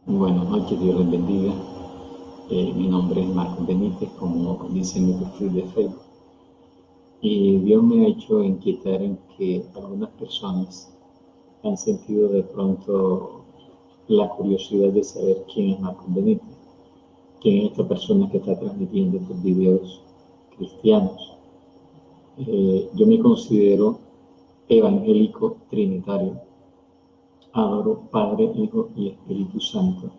Buenas noches, Dios les bendiga. Mi nombre es Marcos Benítez, como dice mi perfil de Facebook. Y Dios me ha hecho inquietar en que algunas personas han sentido de pronto la curiosidad de saber quién es Marcos Benítez, quién es esta persona que está transmitiendo estos videos cristianos. Yo me considero evangélico trinitario. Adoro Padre, Hijo y Espíritu Santo,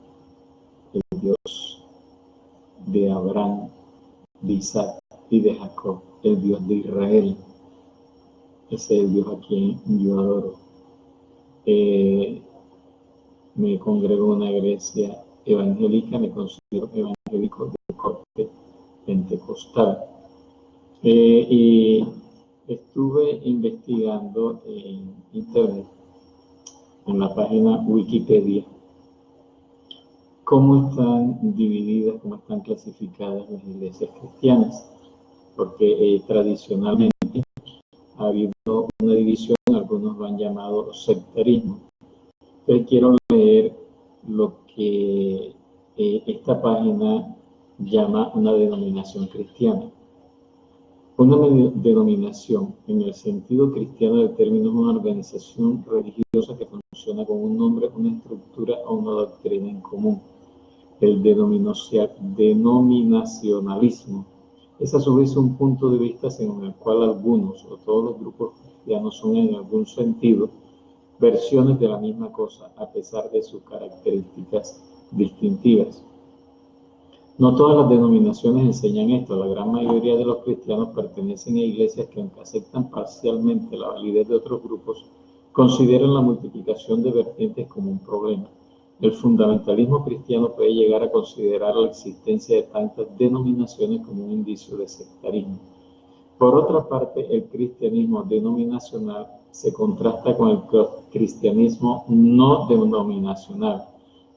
el Dios de Abraham, de Isaac y de Jacob, el Dios de Israel. Ese es el Dios a quien yo adoro. Me congrego en una iglesia evangélica, me considero evangélico de corte pentecostal. Y estuve investigando en internet, en la página Wikipedia, cómo están divididas, cómo están clasificadas las iglesias cristianas, porque tradicionalmente ha habido una división, algunos lo han llamado sectarismo. Entonces quiero leer lo que esta página llama una denominación cristiana. Una denominación, en el sentido cristiano del término, es una organización religiosa que funciona con un nombre, una estructura o una doctrina en común. El denominacionalismo es a su vez un punto de vista según el cual algunos o todos los grupos cristianos son en algún sentido versiones de la misma cosa, a pesar de sus características distintivas. No todas las denominaciones enseñan esto. La gran mayoría de los cristianos pertenecen a iglesias que, aunque aceptan parcialmente la validez de otros grupos, consideran la multiplicación de vertientes como un problema. El fundamentalismo cristiano puede llegar a considerar la existencia de tantas denominaciones como un indicio de sectarismo. Por otra parte, el cristianismo denominacional se contrasta con el cristianismo no denominacional,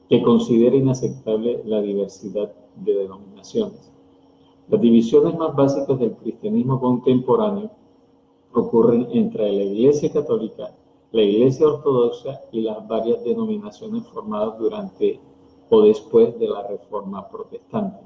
que considera inaceptable la diversidad de denominaciones. Las divisiones más básicas del cristianismo contemporáneo ocurren entre la Iglesia Católica, la Iglesia Ortodoxa y las varias denominaciones formadas durante o después de la Reforma Protestante.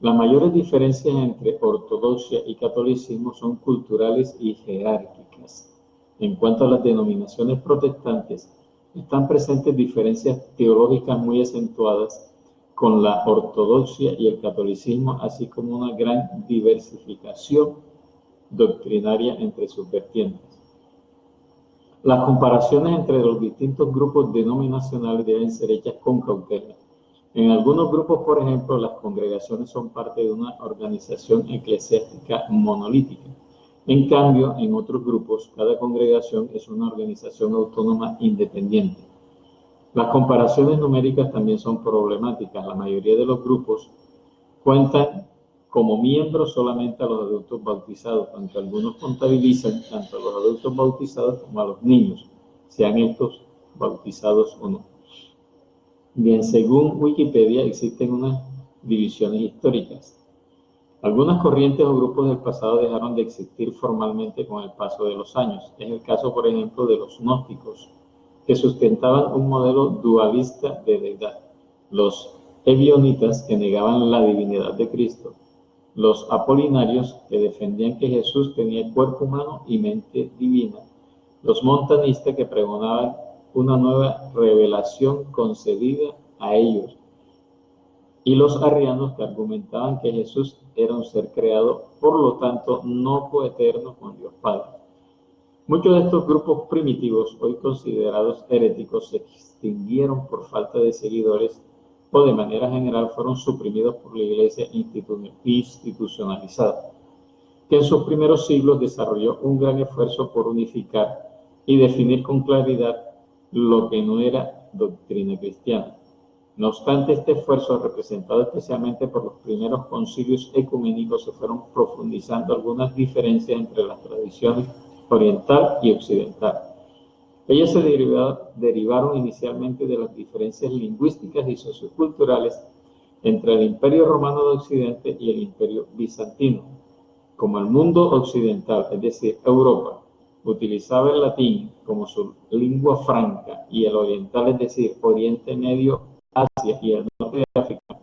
Las mayores diferencias entre ortodoxia y catolicismo son culturales y jerárquicas. En cuanto a las denominaciones protestantes, están presentes diferencias teológicas muy acentuadas con la ortodoxia y el catolicismo, así como una gran diversificación doctrinaria entre sus vertientes. Las comparaciones entre los distintos grupos denominacionales deben ser hechas con cautela. En algunos grupos, por ejemplo, las congregaciones son parte de una organización eclesiástica monolítica. En cambio, en otros grupos, cada congregación es una organización autónoma independiente. Las comparaciones numéricas también son problemáticas. La mayoría de los grupos cuentan como miembros solamente a los adultos bautizados, aunque algunos contabilizan tanto a los adultos bautizados como a los niños, sean estos bautizados o no. Bien, según Wikipedia existen unas divisiones históricas. Algunas corrientes o grupos del pasado dejaron de existir formalmente con el paso de los años. Es el caso, por ejemplo, de los gnósticos, que sustentaban un modelo dualista de deidad. Los ebionitas, que negaban la divinidad de Cristo. Los apolinarios, que defendían que Jesús tenía cuerpo humano y mente divina. Los montanistas, que pregonaban una nueva revelación concedida a ellos. Y los arrianos, que argumentaban que Jesús era un ser creado, por lo tanto no coeterno con Dios Padre. Muchos de estos grupos primitivos, hoy considerados heréticos, se extinguieron por falta de seguidores o de manera general fueron suprimidos por la Iglesia institucionalizada, que en sus primeros siglos desarrolló un gran esfuerzo por unificar y definir con claridad lo que no era doctrina cristiana. No obstante, este esfuerzo, representado especialmente por los primeros concilios ecuménicos, se fueron profundizando algunas diferencias entre las tradiciones oriental y occidental. Ellas se derivaron inicialmente de las diferencias lingüísticas y socioculturales entre el Imperio Romano de Occidente y el Imperio Bizantino. Como el mundo occidental, es decir, Europa, utilizaba el latín como su lengua franca y el oriental, es decir, Oriente Medio, Asia y el norte de África,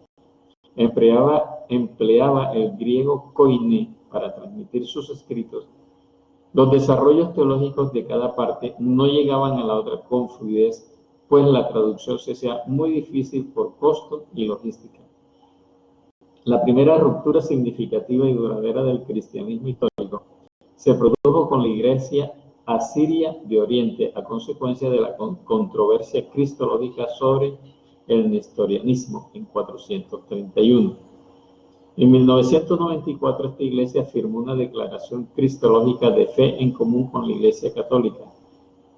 empleaba el griego koiné para transmitir sus escritos, los desarrollos teológicos de cada parte no llegaban a la otra con fluidez, pues la traducción se hacía muy difícil por costo y logística. La primera ruptura significativa y duradera del cristianismo histórico se produjo con la Iglesia asiria de Oriente a consecuencia de la controversia cristológica sobre el nestorianismo en 431. En 1994 esta iglesia firmó una declaración cristológica de fe en común con la Iglesia Católica,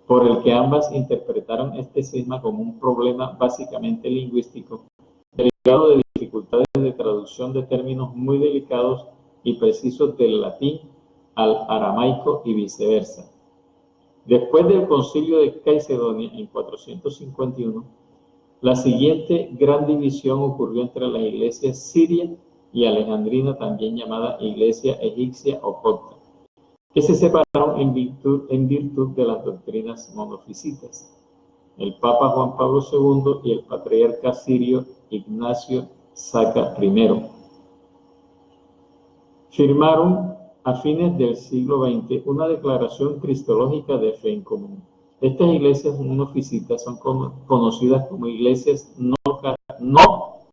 por el que ambas interpretaron este cisma como un problema básicamente lingüístico, derivado de dificultades de traducción de términos muy delicados y precisos del latín al aramaico y viceversa. Después del concilio de Calcedonia en 451, la siguiente gran división ocurrió entre las iglesias siria y alejandrina, también llamada iglesia egipcia o copta, que se separaron en virtud de las doctrinas monofisitas. El Papa Juan Pablo II y el patriarca sirio Ignacio Saca I firmaron a fines del siglo XX una declaración cristológica de fe en común. Estas iglesias monofisitas son conocidas como iglesias no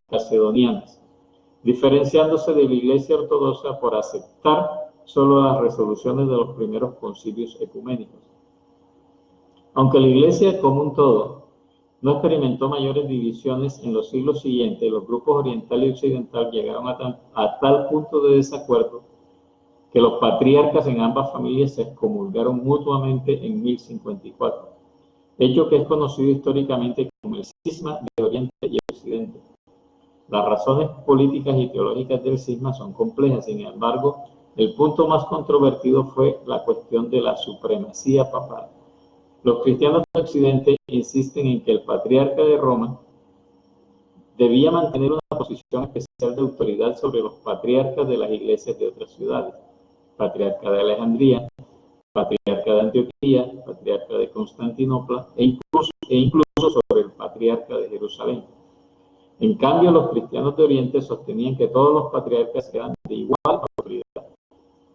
calcedonianas, diferenciándose de la Iglesia ortodoxa por aceptar solo las resoluciones de los primeros concilios ecuménicos. Aunque la Iglesia como un todo no experimentó mayores divisiones en los siglos siguientes, los grupos oriental y occidental llegaron a tal punto de desacuerdo que los patriarcas en ambas familias se excomulgaron mutuamente en 1054, hecho que es conocido históricamente como el cisma de Oriente y Occidente. Las razones políticas y teológicas del cisma son complejas, sin embargo, el punto más controvertido fue la cuestión de la supremacía papal. Los cristianos de Occidente insisten en que el patriarca de Roma debía mantener una posición especial de autoridad sobre los patriarcas de las iglesias de otras ciudades, patriarca de Alejandría, patriarca de Antioquía, patriarca de Constantinopla e incluso sobre el patriarca de Jerusalén. En cambio, los cristianos de Oriente sostenían que todos los patriarcas eran de igual autoridad,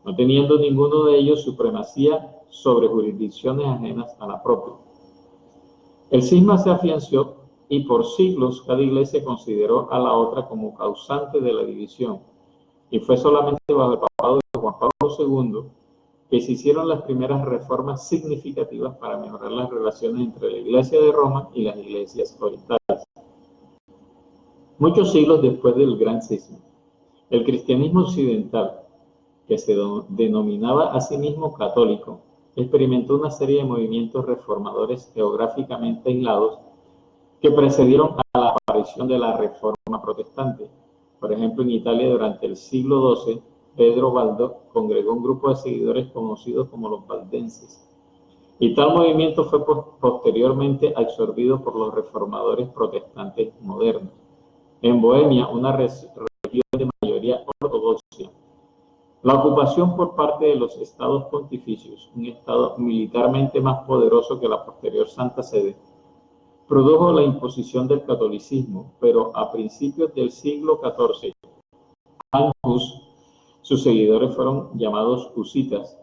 no teniendo ninguno de ellos supremacía sobre jurisdicciones ajenas a la propia. El cisma se afianzó y por siglos cada iglesia consideró a la otra como causante de la división, y fue solamente bajo el papado de Juan Pablo II que se hicieron las primeras reformas significativas para mejorar las relaciones entre la Iglesia de Roma y las iglesias orientales. Muchos siglos después del Gran Cisma, el cristianismo occidental, que se denominaba a sí mismo católico, experimentó una serie de movimientos reformadores geográficamente aislados que precedieron a la aparición de la Reforma protestante. Por ejemplo, en Italia durante el siglo XII, Pedro Baldo congregó un grupo de seguidores conocidos como los valdenses, y tal movimiento fue posteriormente absorbido por los reformadores protestantes modernos. En Bohemia, una región de mayoría ortodoxa, la ocupación por parte de los estados pontificios, un estado militarmente más poderoso que la posterior Santa Sede, produjo la imposición del catolicismo, pero a principios del siglo XIV, Jan Hus, sus seguidores fueron llamados husitas,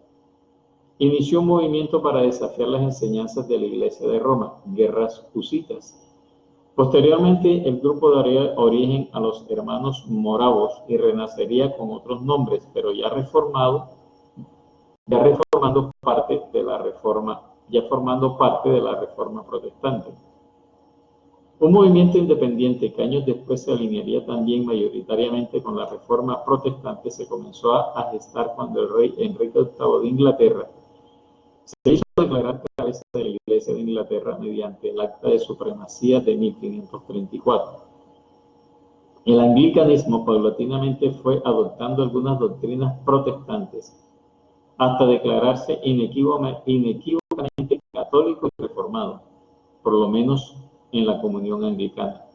inició un movimiento para desafiar las enseñanzas de la Iglesia de Roma, guerras husitas. Posteriormente, el grupo daría origen a los hermanos moravos y renacería con otros nombres, pero ya formando parte de la Reforma protestante. Un movimiento independiente que años después se alinearía también mayoritariamente con la Reforma protestante se comenzó a gestar cuando el rey Enrique VIII de Inglaterra se hizo declarar cabeza de la Iglesia de Inglaterra mediante el Acta de Supremacía de 1534. El anglicanismo paulatinamente fue adoptando algunas doctrinas protestantes hasta declararse inequívocamente católico y reformado, por lo menos en la comunión anglicana.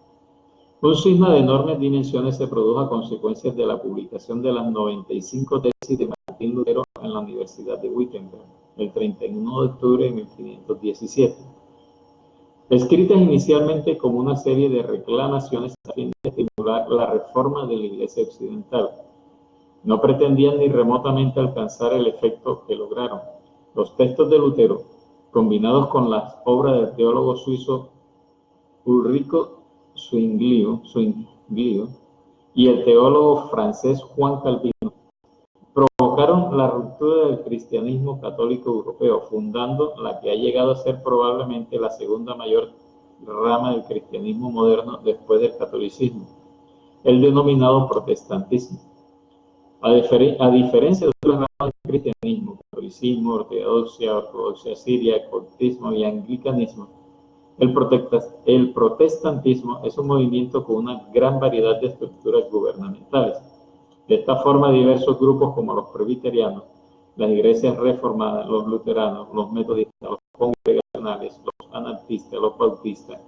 Un cisma de enormes dimensiones se produjo a consecuencias de la publicación de las 95 tesis de Martín Lutero en la Universidad de Wittenberg, el 31 de octubre de 1517. escritas inicialmente como una serie de reclamaciones a fin de estimular la reforma de la Iglesia occidental. No pretendían ni remotamente alcanzar el efecto que lograron. Los textos de Lutero, combinados con las obras del teólogo suizo Ulrico Zwinglio y el teólogo francés Juan Calvino, provocaron la ruptura del cristianismo católico europeo, fundando la que ha llegado a ser probablemente la segunda mayor rama del cristianismo moderno después del catolicismo, el denominado protestantismo. A diferencia de otras ramas del cristianismo, catolicismo, ortodoxia siria, coptismo y anglicanismo, el protestantismo es un movimiento con una gran variedad de estructuras gubernamentales. De esta forma, diversos grupos como los presbiterianos, las iglesias reformadas, los luteranos, los metodistas, los congregacionales, los anabaptistas, los bautistas,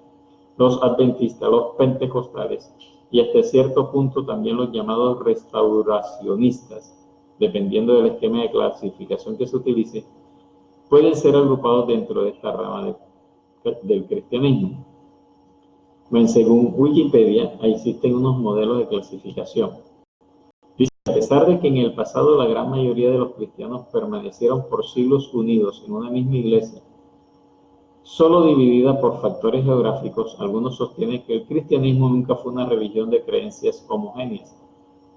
los adventistas, los pentecostales y hasta cierto punto también los llamados restauracionistas, dependiendo del esquema de clasificación que se utilice, pueden ser agrupados dentro de esta rama del cristianismo. Bueno, según Wikipedia, existen unos modelos de clasificación. Dice, a pesar de que en el pasado la gran mayoría de los cristianos permanecieron por siglos unidos en una misma iglesia, solo dividida por factores geográficos, algunos sostienen que el cristianismo nunca fue una religión de creencias homogéneas.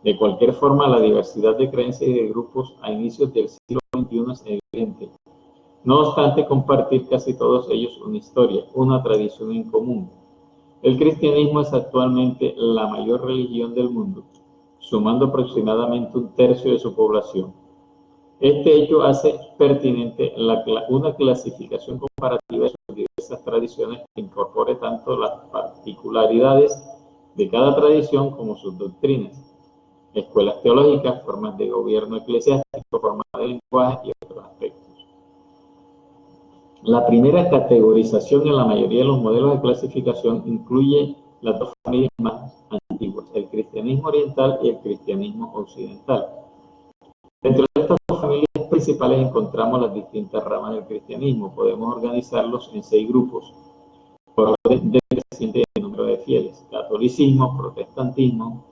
De cualquier forma, la diversidad de creencias y de grupos a inicios del siglo XXI es evidente. No obstante, compartir casi todos ellos una historia, una tradición en común. El cristianismo es actualmente la mayor religión del mundo, sumando aproximadamente un tercio de su población. Este hecho hace pertinente una clasificación comparativa de sus diversas tradiciones que incorpore tanto las particularidades de cada tradición como sus doctrinas, escuelas teológicas, formas de gobierno eclesiástico, formas de lenguaje y otros aspectos. La primera categorización en la mayoría de los modelos de clasificación incluye las dos familias más antiguas, el cristianismo oriental y el cristianismo occidental. Dentro de estas dos familias principales encontramos las distintas ramas del cristianismo. Podemos organizarlos en 6 grupos, por orden decreciente del número de fieles: catolicismo, protestantismo,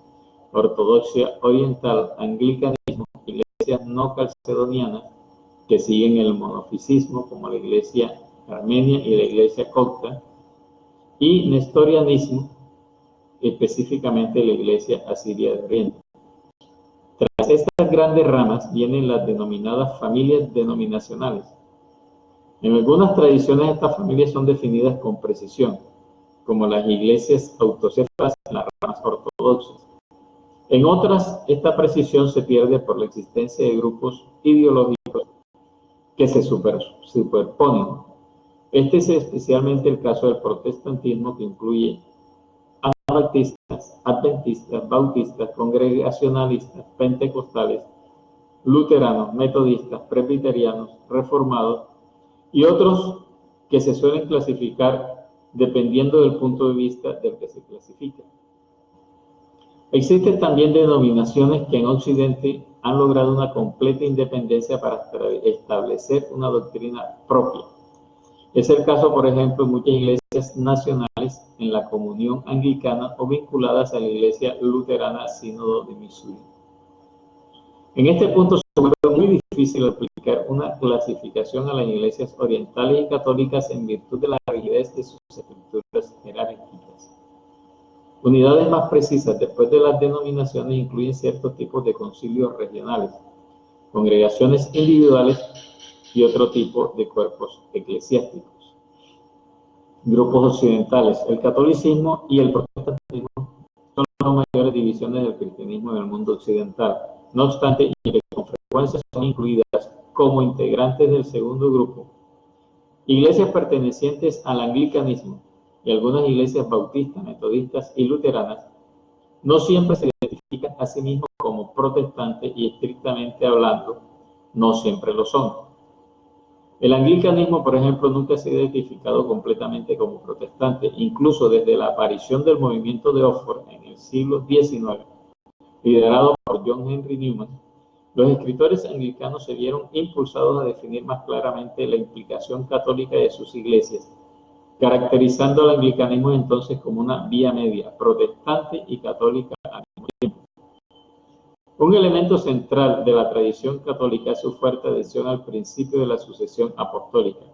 ortodoxia oriental, anglicanismo, iglesias no calcedonianas, que siguen el monofisismo, como la iglesia armenia y la iglesia copta, y nestorianismo, específicamente la iglesia asiria de Oriente. Tras estas grandes ramas vienen las denominadas familias denominacionales. En algunas tradiciones estas familias son definidas con precisión, como las iglesias autocéfalas en las ramas ortodoxas. En otras, esta precisión se pierde por la existencia de grupos ideológicos que se superponen. Este es especialmente el caso del protestantismo, que incluye anabaptistas, adventistas, bautistas, congregacionalistas, pentecostales, luteranos, metodistas, presbiterianos, reformados y otros que se suelen clasificar dependiendo del punto de vista del que se clasifica. Existen también denominaciones que en Occidente han logrado una completa independencia para establecer una doctrina propia. Es el caso, por ejemplo, de muchas iglesias nacionales en la comunión anglicana o vinculadas a la iglesia luterana Sínodo de Missouri. En este punto se vuelve muy difícil aplicar una clasificación a las iglesias orientales y católicas en virtud de la rigidez de sus estructuras jerárquicas. Unidades más precisas después de las denominaciones incluyen ciertos tipos de concilios regionales, congregaciones individuales y otro tipo de cuerpos eclesiásticos. Grupos occidentales: el catolicismo y el protestantismo son las mayores divisiones del cristianismo en el mundo occidental. No obstante, y que con frecuencia son incluidas como integrantes del segundo grupo, iglesias pertenecientes al anglicanismo y algunas iglesias bautistas, metodistas y luteranas no siempre se identifican a sí mismos como protestantes y, estrictamente hablando, no siempre lo son. El anglicanismo, por ejemplo, nunca se ha identificado completamente como protestante, incluso desde la aparición del movimiento de Oxford en el siglo XIX, liderado por John Henry Newman. Los escritores anglicanos se vieron impulsados a definir más claramente la implicación católica de sus iglesias caracterizando al anglicanismo entonces como una vía media, protestante y católica al mismo tiempo. Un elemento central de la tradición católica es su fuerte adhesión al principio de la sucesión apostólica.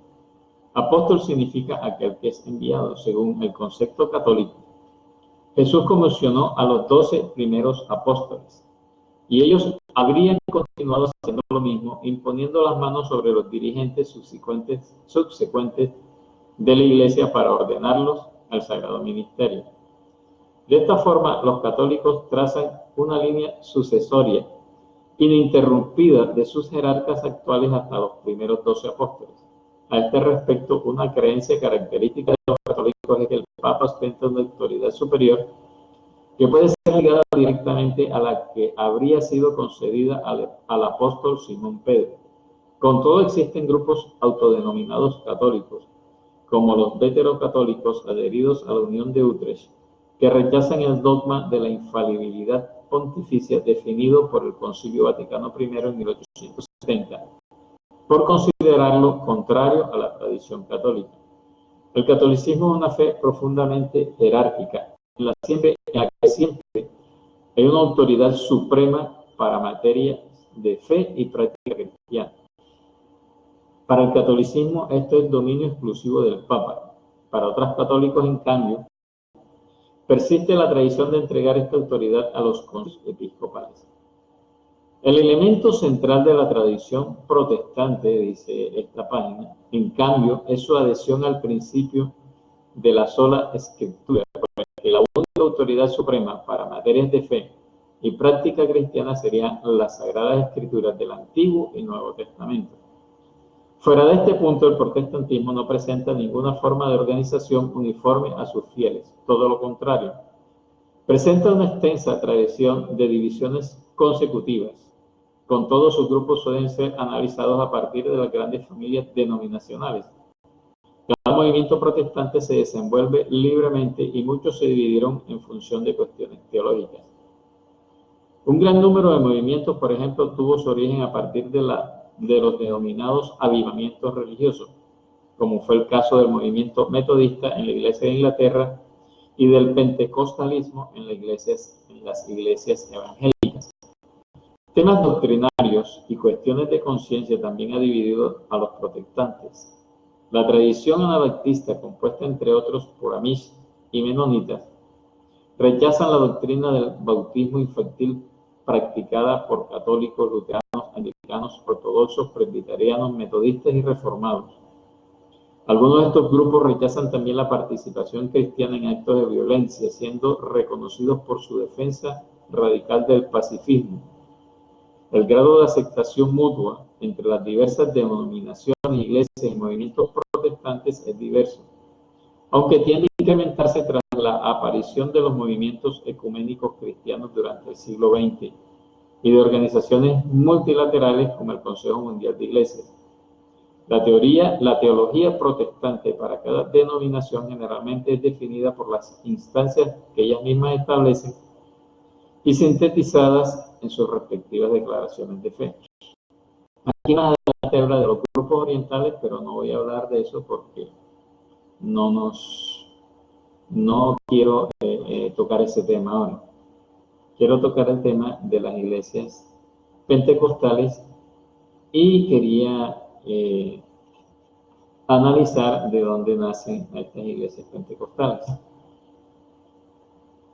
Apóstol significa aquel que es enviado, según el concepto católico. Jesús comisionó a los 12 primeros apóstoles, y ellos habrían continuado haciendo lo mismo, imponiendo las manos sobre los dirigentes subsecuentes de la Iglesia para ordenarlos al sagrado ministerio. De esta forma, los católicos trazan una línea sucesoria ininterrumpida de sus jerarcas actuales hasta los primeros 12 apóstoles. A este respecto, una creencia característica de los católicos es que el Papa ostenta una autoridad superior que puede ser ligada directamente a la que habría sido concedida al apóstol Simón Pedro. Con todo, existen grupos autodenominados católicos, como los veterocatólicos adheridos a la Unión de Utrecht, que rechazan el dogma de la infalibilidad pontificia definido por el Concilio Vaticano I en 1870, por considerarlo contrario a la tradición católica. El catolicismo es una fe profundamente jerárquica, en la que siempre hay una autoridad suprema para materias de fe y práctica cristiana. Para el catolicismo esto es dominio exclusivo del Papa. Para otros católicos, en cambio, persiste la tradición de entregar esta autoridad a los concilios episcopales. El elemento central de la tradición protestante, dice esta página, en cambio, es su adhesión al principio de la sola escritura, porque la única autoridad suprema para materias de fe y práctica cristiana serían las Sagradas Escrituras del Antiguo y Nuevo Testamento. Fuera de este punto, el protestantismo no presenta ninguna forma de organización uniforme a sus fieles, todo lo contrario. Presenta una extensa tradición de divisiones consecutivas. Con todos sus grupos suelen ser analizados a partir de las grandes familias denominacionales. Cada movimiento protestante se desenvuelve libremente y muchos se dividieron en función de cuestiones teológicas. Un gran número de movimientos, por ejemplo, tuvo su origen a partir de los denominados avivamientos religiosos, como fue el caso del movimiento metodista en la Iglesia de Inglaterra y del pentecostalismo en las iglesias evangélicas. Temas doctrinarios y cuestiones de conciencia también ha dividido a los protestantes. La tradición anabaptista, compuesta entre otros por amish y menonitas, rechazan la doctrina del bautismo infantil practicada por católicos, luteranos, anglicanos, ortodoxos, presbiterianos, metodistas y reformados. Algunos de estos grupos rechazan también la participación cristiana en actos de violencia, siendo reconocidos por su defensa radical del pacifismo. El grado de aceptación mutua entre las diversas denominaciones, iglesias y movimientos protestantes es diverso, aunque tiende a incrementarse tras la aparición de los movimientos ecuménicos cristianos durante el siglo XX y de organizaciones multilaterales como el Consejo Mundial de Iglesias. La teología protestante para cada denominación generalmente es definida por las instancias que ellas mismas establecen y sintetizadas en sus respectivas declaraciones de fe. Aquí más adelante habla de los grupos orientales, pero no voy a hablar de eso porque no quiero tocar ese tema ahora. Quiero tocar el tema de las iglesias pentecostales y quería analizar de dónde nacen estas iglesias pentecostales.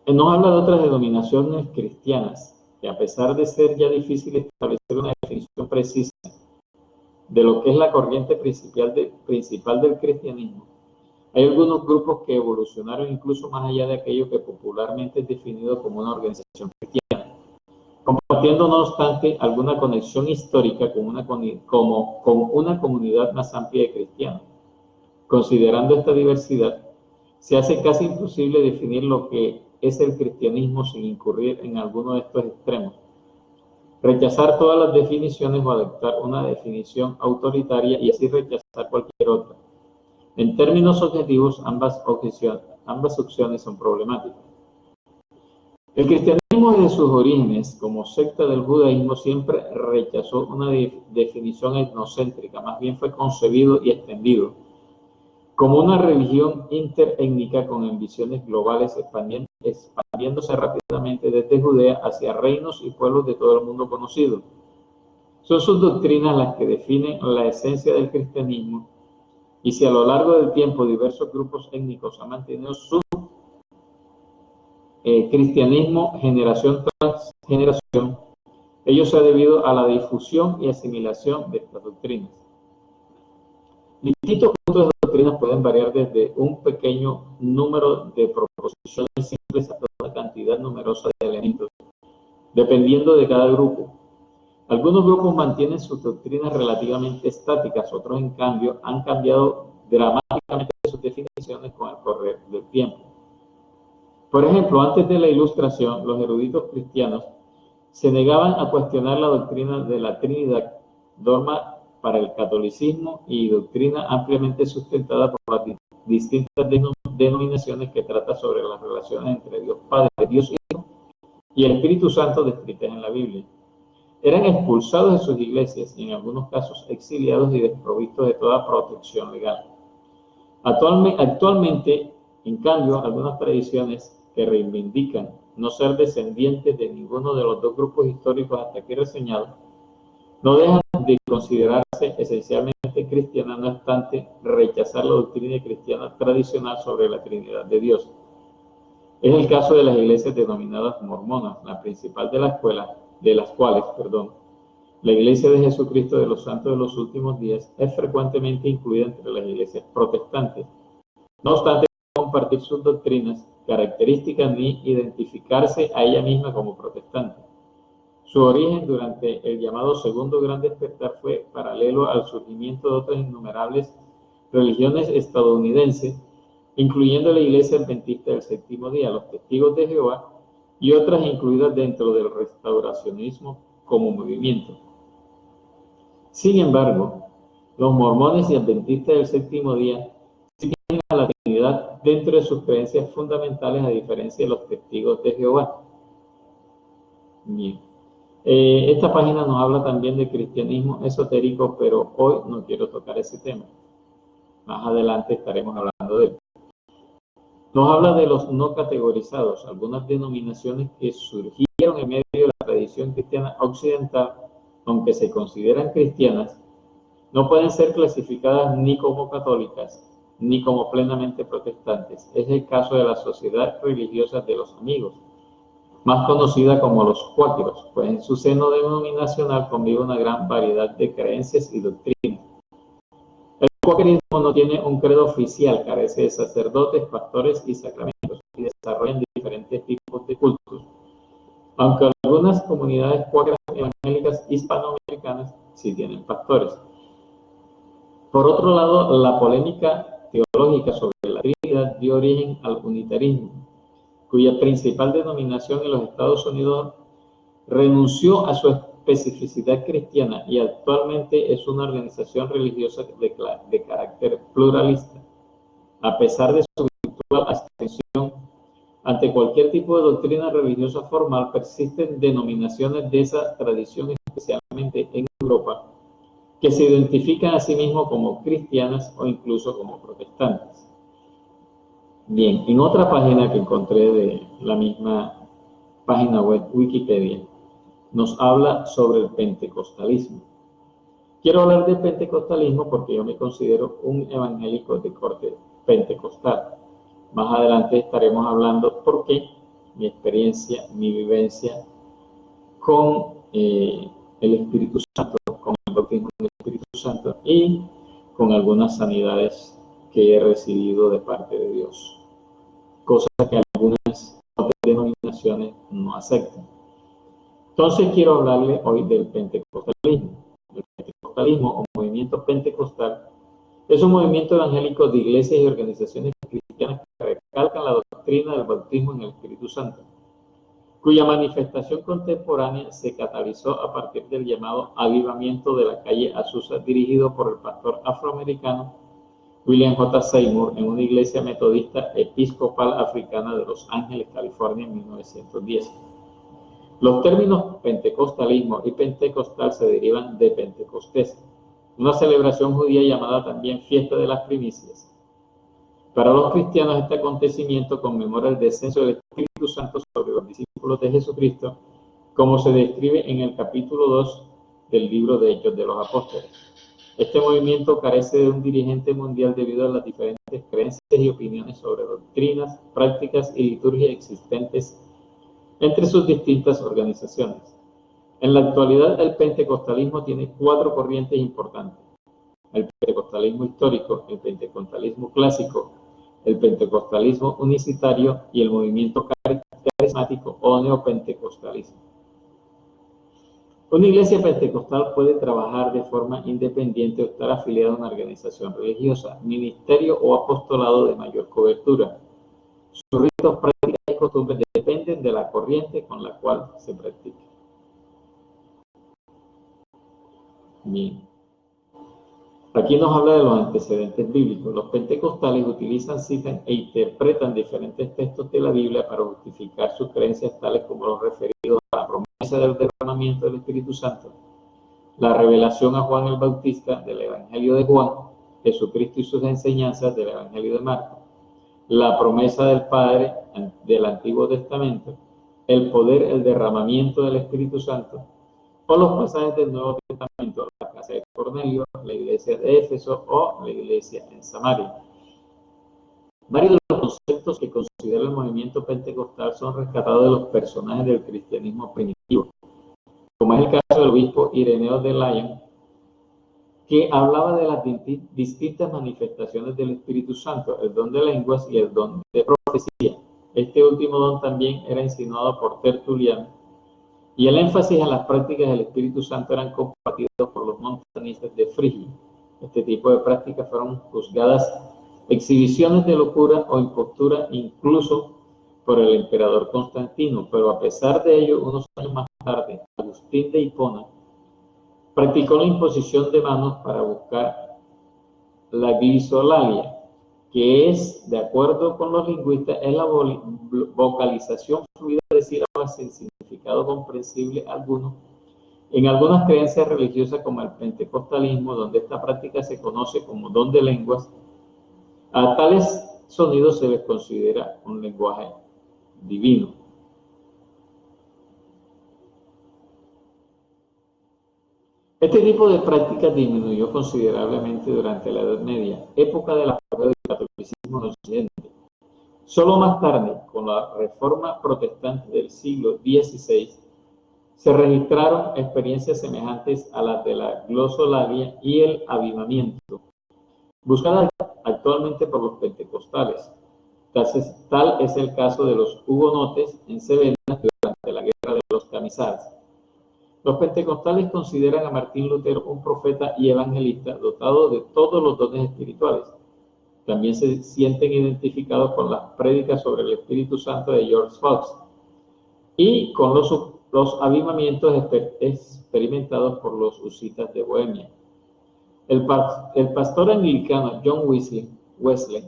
Nos habla de otras denominaciones cristianas que, a pesar de ser ya difícil establecer una definición precisa de lo que es la corriente principal del cristianismo, hay algunos grupos que evolucionaron incluso más allá de aquello que popularmente es definido como una organización cristiana, compartiendo no obstante alguna conexión histórica con una comunidad más amplia de cristianos. Considerando esta diversidad, se hace casi imposible definir lo que es el cristianismo sin incurrir en alguno de estos extremos. Rechazar todas las definiciones o adoptar una definición autoritaria y así rechazar cualquier otra. En términos objetivos, ambas opciones son problemáticas. El cristianismo desde sus orígenes, como secta del judaísmo, siempre rechazó una definición etnocéntrica, más bien fue concebido y extendido como una religión interétnica con ambiciones globales expandiéndose rápidamente desde Judea hacia reinos y pueblos de todo el mundo conocido. Son sus doctrinas las que definen la esencia del cristianismo, y si a lo largo del tiempo diversos grupos étnicos han mantenido su cristianismo generación tras generación, ello se ha debido a la difusión y asimilación de estas doctrinas. Distintos puntos de doctrinas pueden variar desde un pequeño número de proposiciones simples hasta una cantidad numerosa de elementos, dependiendo de cada grupo. Algunos grupos mantienen sus doctrinas relativamente estáticas, otros en cambio han cambiado dramáticamente sus definiciones con el correr del tiempo. Por ejemplo, antes de la Ilustración, los eruditos cristianos se negaban a cuestionar la doctrina de la Trinidad, dogma para el catolicismo y doctrina ampliamente sustentada por las distintas denominaciones que trata sobre las relaciones entre Dios Padre, Dios Hijo y el Espíritu Santo descritas en la Biblia. Eran expulsados de sus iglesias y en algunos casos exiliados y desprovistos de toda protección legal. Actualmente, en cambio, algunas tradiciones que reivindican no ser descendientes de ninguno de los dos grupos históricos hasta aquí reseñados, no dejan de considerarse esencialmente cristianas, no obstante rechazar la doctrina cristiana tradicional sobre la Trinidad de Dios. Es el caso de las iglesias denominadas mormonas, la principal de las cuales, la Iglesia de Jesucristo de los Santos de los Últimos Días, es frecuentemente incluida entre las iglesias protestantes. No obstante, no compartir sus doctrinas, características ni identificarse a ella misma como protestante. Su origen durante el llamado Segundo Gran Despertar fue paralelo al surgimiento de otras innumerables religiones estadounidenses, incluyendo la Iglesia Adventista del Séptimo Día, los Testigos de Jehová y otras incluidas dentro del restauracionismo como movimiento. Sin embargo, los mormones y adventistas del Séptimo Día sí tienen a la Trinidad dentro de sus creencias fundamentales, a diferencia de los Testigos de Jehová. Bien. Esta página nos habla también de cristianismo esotérico, pero hoy no quiero tocar ese tema. Más adelante estaremos hablando de él. Nos habla de los no categorizados, algunas denominaciones que surgieron en medio de la tradición cristiana occidental, aunque se consideran cristianas, no pueden ser clasificadas ni como católicas ni como plenamente protestantes. Es el caso de la Sociedad Religiosa de los Amigos, más conocida como los cuáqueros, pues en su seno denominacional convive una gran variedad de creencias y doctrinas. El cuáquerismo no tiene un credo oficial, carece de sacerdotes, pastores y sacramentos, y desarrollan diferentes tipos de cultos, aunque algunas comunidades cuáqueras evangélicas hispanoamericanas sí tienen pastores. Por otro lado, la polémica teológica sobre la Trinidad dio origen al unitarismo, cuya principal denominación en los Estados Unidos renunció a su especificidad cristiana y actualmente es una organización religiosa de carácter pluralista. A pesar de su virtual abstención ante cualquier tipo de doctrina religiosa formal, persisten denominaciones de esa tradición, especialmente en Europa, que se identifican a sí mismos como cristianas o incluso como protestantes. Bien, en otra página que encontré de la misma página web, Wikipedia, nos habla sobre el pentecostalismo. Quiero hablar del pentecostalismo porque yo me considero un evangélico de corte pentecostal. Más adelante estaremos hablando por qué, mi experiencia, mi vivencia con el Espíritu Santo, con el bautismo del Espíritu Santo y con algunas sanidades que he recibido de parte de Dios. Cosas que algunas otras denominaciones no aceptan. Entonces quiero hablarle hoy del pentecostalismo. El pentecostalismo o movimiento pentecostal es un movimiento evangélico de iglesias y organizaciones cristianas que recalcan la doctrina del bautismo en el Espíritu Santo, cuya manifestación contemporánea se catalizó a partir del llamado avivamiento de la calle Azusa, dirigido por el pastor afroamericano William J. Seymour en una iglesia metodista episcopal africana de Los Ángeles, California, en 1910. Los términos pentecostalismo y pentecostal se derivan de Pentecostés, una celebración judía llamada también Fiesta de las Primicias. Para los cristianos, este acontecimiento conmemora el descenso del Espíritu Santo sobre los discípulos de Jesucristo, como se describe en el capítulo 2 del libro de Hechos de los Apóstoles. Este movimiento carece de un dirigente mundial debido a las diferentes creencias y opiniones sobre doctrinas, prácticas y liturgias existentes entre sus distintas organizaciones. En la actualidad, el pentecostalismo tiene 4 corrientes importantes: el pentecostalismo histórico, el pentecostalismo clásico, el pentecostalismo unicitario y el movimiento carismático o neopentecostalismo. Una iglesia pentecostal puede trabajar de forma independiente o estar afiliada a una organización religiosa, ministerio o apostolado de mayor cobertura. Sus ritos, prácticas y costumbres dependen de la corriente con la cual se practica. Bien. Aquí nos habla de los antecedentes bíblicos. Los pentecostales utilizan, citan e interpretan diferentes textos de la Biblia para justificar sus creencias, tales como los referidos a la promesa del derramamiento del Espíritu Santo, la revelación a Juan el Bautista del Evangelio de Juan, Jesucristo y sus enseñanzas del Evangelio de Marcos, la promesa del Padre del Antiguo Testamento, el poder, el derramamiento del Espíritu Santo, o los pasajes del Nuevo Testamento, la casa de Cornelio, la iglesia de Éfeso o la iglesia en Samaria. Varios de los conceptos que considera el movimiento pentecostal son rescatados de los personajes del cristianismo primitivo, como es el caso del obispo Ireneo de Lyon, que hablaba de las distintas manifestaciones del Espíritu Santo, el don de lenguas y el don de profecía. Este último don también era insinuado por Tertuliano, y el énfasis en las prácticas del Espíritu Santo eran compartidos por los montanistas de Frigia. Este tipo de prácticas fueron juzgadas exhibiciones de locura o impostura, incluso por el emperador Constantino, pero a pesar de ello, unos años más tarde, Agustín de Hipona practicó la imposición de manos para buscar la glisolalia, que es, de acuerdo con los lingüistas, es la vocalización fluida de sílabas sin significado comprensible alguno. En algunas creencias religiosas como el pentecostalismo, donde esta práctica se conoce como don de lenguas, a tales sonidos se les considera un lenguaje divino. Este tipo de práctica disminuyó considerablemente durante la Edad Media, época del apogeo del catolicismo en Occidente. Solo más tarde, con la Reforma Protestante del siglo XVI, se registraron experiencias semejantes a las de la glosolalia y el avivamiento, buscadas actualmente por los pentecostales. Tal es el caso de los hugonotes en Cevenna durante la Guerra de los Camisares. Los pentecostales consideran a Martín Lutero un profeta y evangelista dotado de todos los dones espirituales. También se sienten identificados con las prédicas sobre el Espíritu Santo de George Fox y con los avivamientos experimentados por los husitas de Bohemia. El pastor anglicano John Wesley,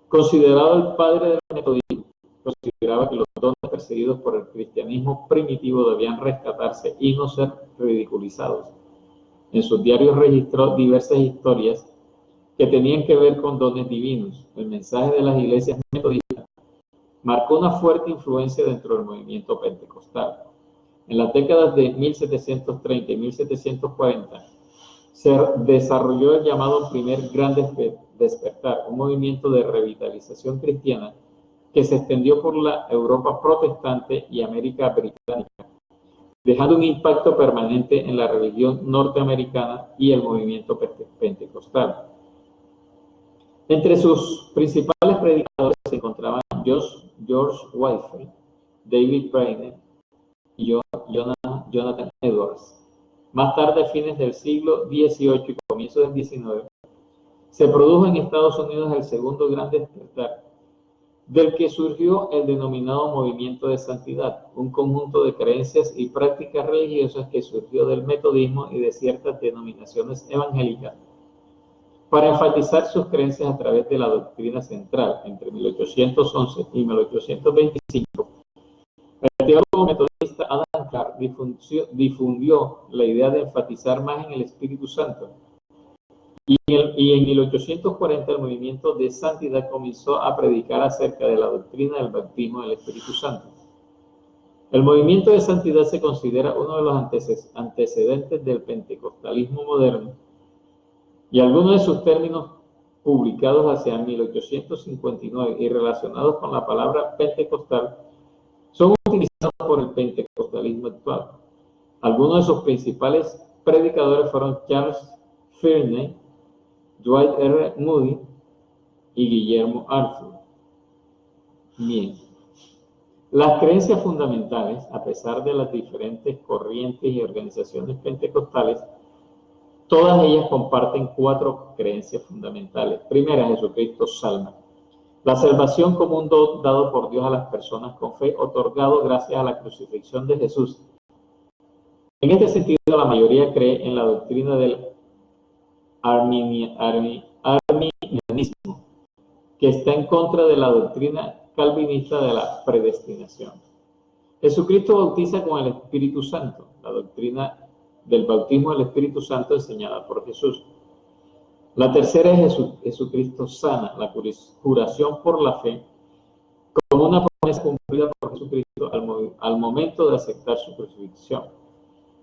considerado el padre del metodismo, consideraba que los dones perseguidos por el cristianismo primitivo debían rescatarse y no ser ridiculizados. En sus diarios registró diversas historias que tenían que ver con dones divinos. El mensaje de las iglesias metodistas marcó una fuerte influencia dentro del movimiento pentecostal. En las décadas de 1730 y 1740 se desarrolló el llamado primer gran despertar, un movimiento de revitalización cristiana que se extendió por la Europa protestante y América británica, dejando un impacto permanente en la religión norteamericana y el movimiento pentecostal. Entre sus principales predicadores se encontraban George Whitefield, David Brainerd y Jonathan Edwards. Más tarde, a fines del siglo XVIII y comienzos del XIX, se produjo en Estados Unidos el segundo gran despertar, del que surgió el denominado movimiento de santidad, un conjunto de creencias y prácticas religiosas que surgió del metodismo y de ciertas denominaciones evangélicas para enfatizar sus creencias a través de la doctrina central. Entre 1811 y 1825, el teólogo metodista Adam Clark difundió la idea de enfatizar más en el Espíritu Santo Y en 1840 el movimiento de santidad comenzó a predicar acerca de la doctrina del bautismo del Espíritu Santo. El movimiento de santidad se considera uno de los antecedentes del pentecostalismo moderno, y algunos de sus términos publicados hacia 1859 y relacionados con la palabra pentecostal son utilizados por el pentecostalismo actual. Algunos de sus principales predicadores fueron Charles Finney, Dwight R. Moody y Guillermo Arthur. Bien. Las creencias fundamentales, a pesar de las diferentes corrientes y organizaciones pentecostales, todas ellas comparten 4 creencias fundamentales. Primera, Jesucristo salva. La salvación como un don dado por Dios a las personas con fe, otorgado gracias a la crucifixión de Jesús. En este sentido, la mayoría cree en la doctrina del arminianismo, que está en contra de la doctrina calvinista de la predestinación. Jesucristo bautiza con el Espíritu Santo, la doctrina del bautismo del Espíritu Santo enseñada por Jesús. La tercera es Jesucristo sana, la curación por la fe, como una promesa cumplida por Jesucristo al momento de aceptar su crucifixión.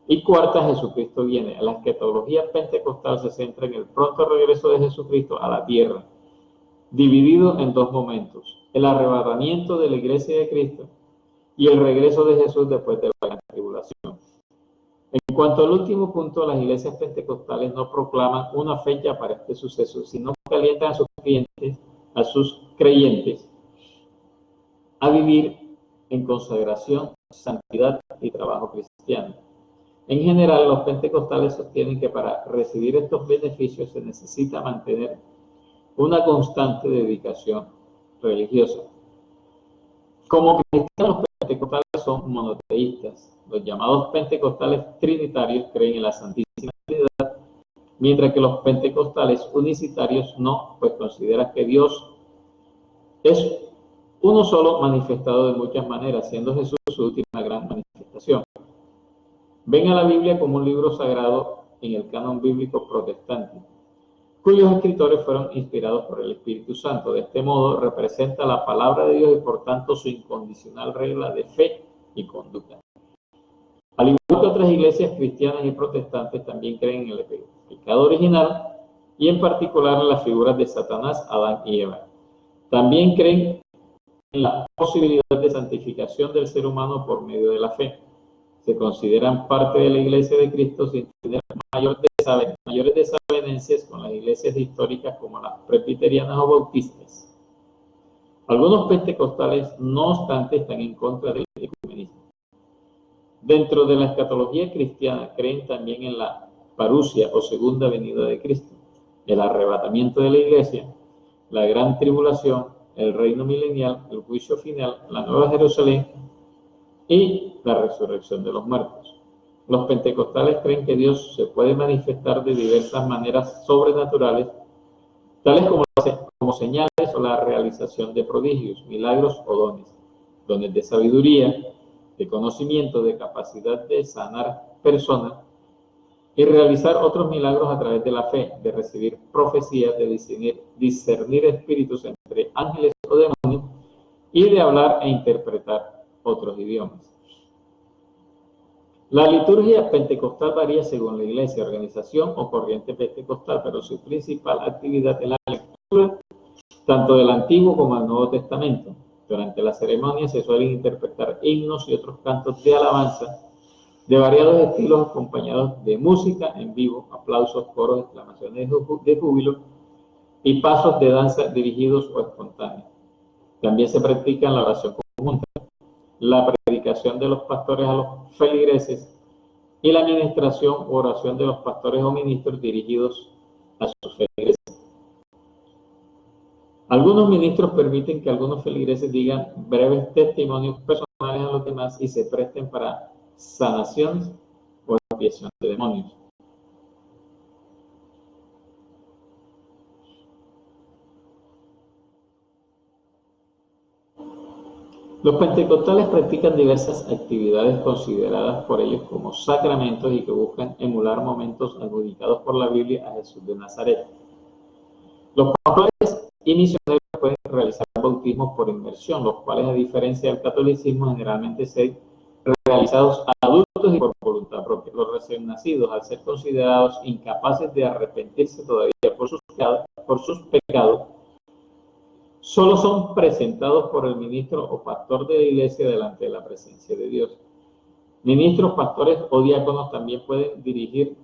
Y cuarta, Jesucristo viene. La escatología pentecostal se centra en el pronto regreso de Jesucristo a la tierra, dividido en 2 momentos: el arrebatamiento de la iglesia de Cristo y el regreso de Jesús después de la gran tribulación. En cuanto al último punto, las iglesias pentecostales no proclaman una fecha para este suceso, sino que alientan a sus creyentes a vivir en consagración, santidad y trabajo cristiano. En general, los pentecostales sostienen que para recibir estos beneficios se necesita mantener una constante dedicación religiosa. Como cristianos, los pentecostales son monoteístas. Los llamados pentecostales trinitarios creen en la Santísima Trinidad, mientras que los pentecostales unicitarios no, pues consideran que Dios es uno solo, manifestado de muchas maneras, siendo Jesús su última gran manifestación. Ven a la Biblia como un libro sagrado en el canon bíblico protestante, cuyos escritores fueron inspirados por el Espíritu Santo. De este modo, representa la palabra de Dios y por tanto su incondicional regla de fe y conducta. Al igual que otras iglesias cristianas y protestantes, también creen en el pecado original y en particular en las figuras de Satanás, Adán y Eva. También creen en la posibilidad de santificación del ser humano por medio de la fe. Se consideran parte de la Iglesia de Cristo sin tener mayores desavenencias con las iglesias históricas como las presbiterianas o bautistas. Algunos pentecostales, no obstante, están en contra del ecumenismo. Dentro de la escatología cristiana creen también en la parusia o segunda venida de Cristo, el arrebatamiento de la iglesia, la gran tribulación, el reino milenial, el juicio final, la nueva Jerusalén y la resurrección de los muertos. Los pentecostales creen que Dios se puede manifestar de diversas maneras sobrenaturales, tales como señales o la realización de prodigios, milagros o dones de sabiduría, de conocimiento, de capacidad de sanar personas y realizar otros milagros a través de la fe, de recibir profecías, de discernir espíritus entre ángeles o demonios y de hablar e interpretar otros idiomas. La liturgia pentecostal varía según la iglesia, organización o corriente pentecostal, pero su principal actividad es la lectura tanto del Antiguo como del Nuevo Testamento. Durante la ceremonia se suelen interpretar himnos y otros cantos de alabanza de variados estilos acompañados de música en vivo, aplausos, coros, exclamaciones de júbilo y pasos de danza dirigidos o espontáneos. También se practica la oración conjunta, la predicación de los pastores a los feligreses y la administración u oración de los pastores o ministros dirigidos a sus feligreses. Algunos ministros permiten que algunos feligreses digan breves testimonios personales a los demás y se presten para sanaciones o expiación de demonios. Los pentecostales practican diversas actividades consideradas por ellos como sacramentos y que buscan emular momentos adjudicados por la Biblia a Jesús de Nazaret. Los pastores y misioneros pueden realizar bautismos por inmersión, los cuales, a diferencia del catolicismo, generalmente se realizados a adultos y por voluntad propia. Los recién nacidos, al ser considerados incapaces de arrepentirse todavía por sus pecados, solo son presentados por el ministro o pastor de la iglesia delante de la presencia de Dios. Ministros, pastores o diáconos también pueden dirigir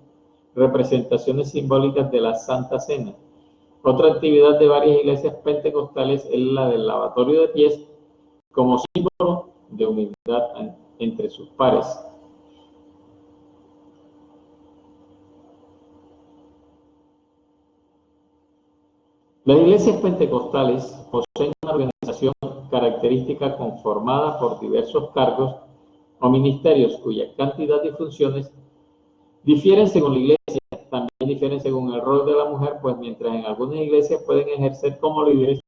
representaciones simbólicas de la Santa Cena. Otra actividad de varias iglesias pentecostales es la del lavatorio de pies, como símbolo de humildad entre sus pares. Las iglesias pentecostales poseen una organización característica conformada por diversos cargos o ministerios cuya cantidad y funciones difieren según la iglesia. También difieren según el rol de la mujer, pues mientras en algunas iglesias pueden ejercer como líderes,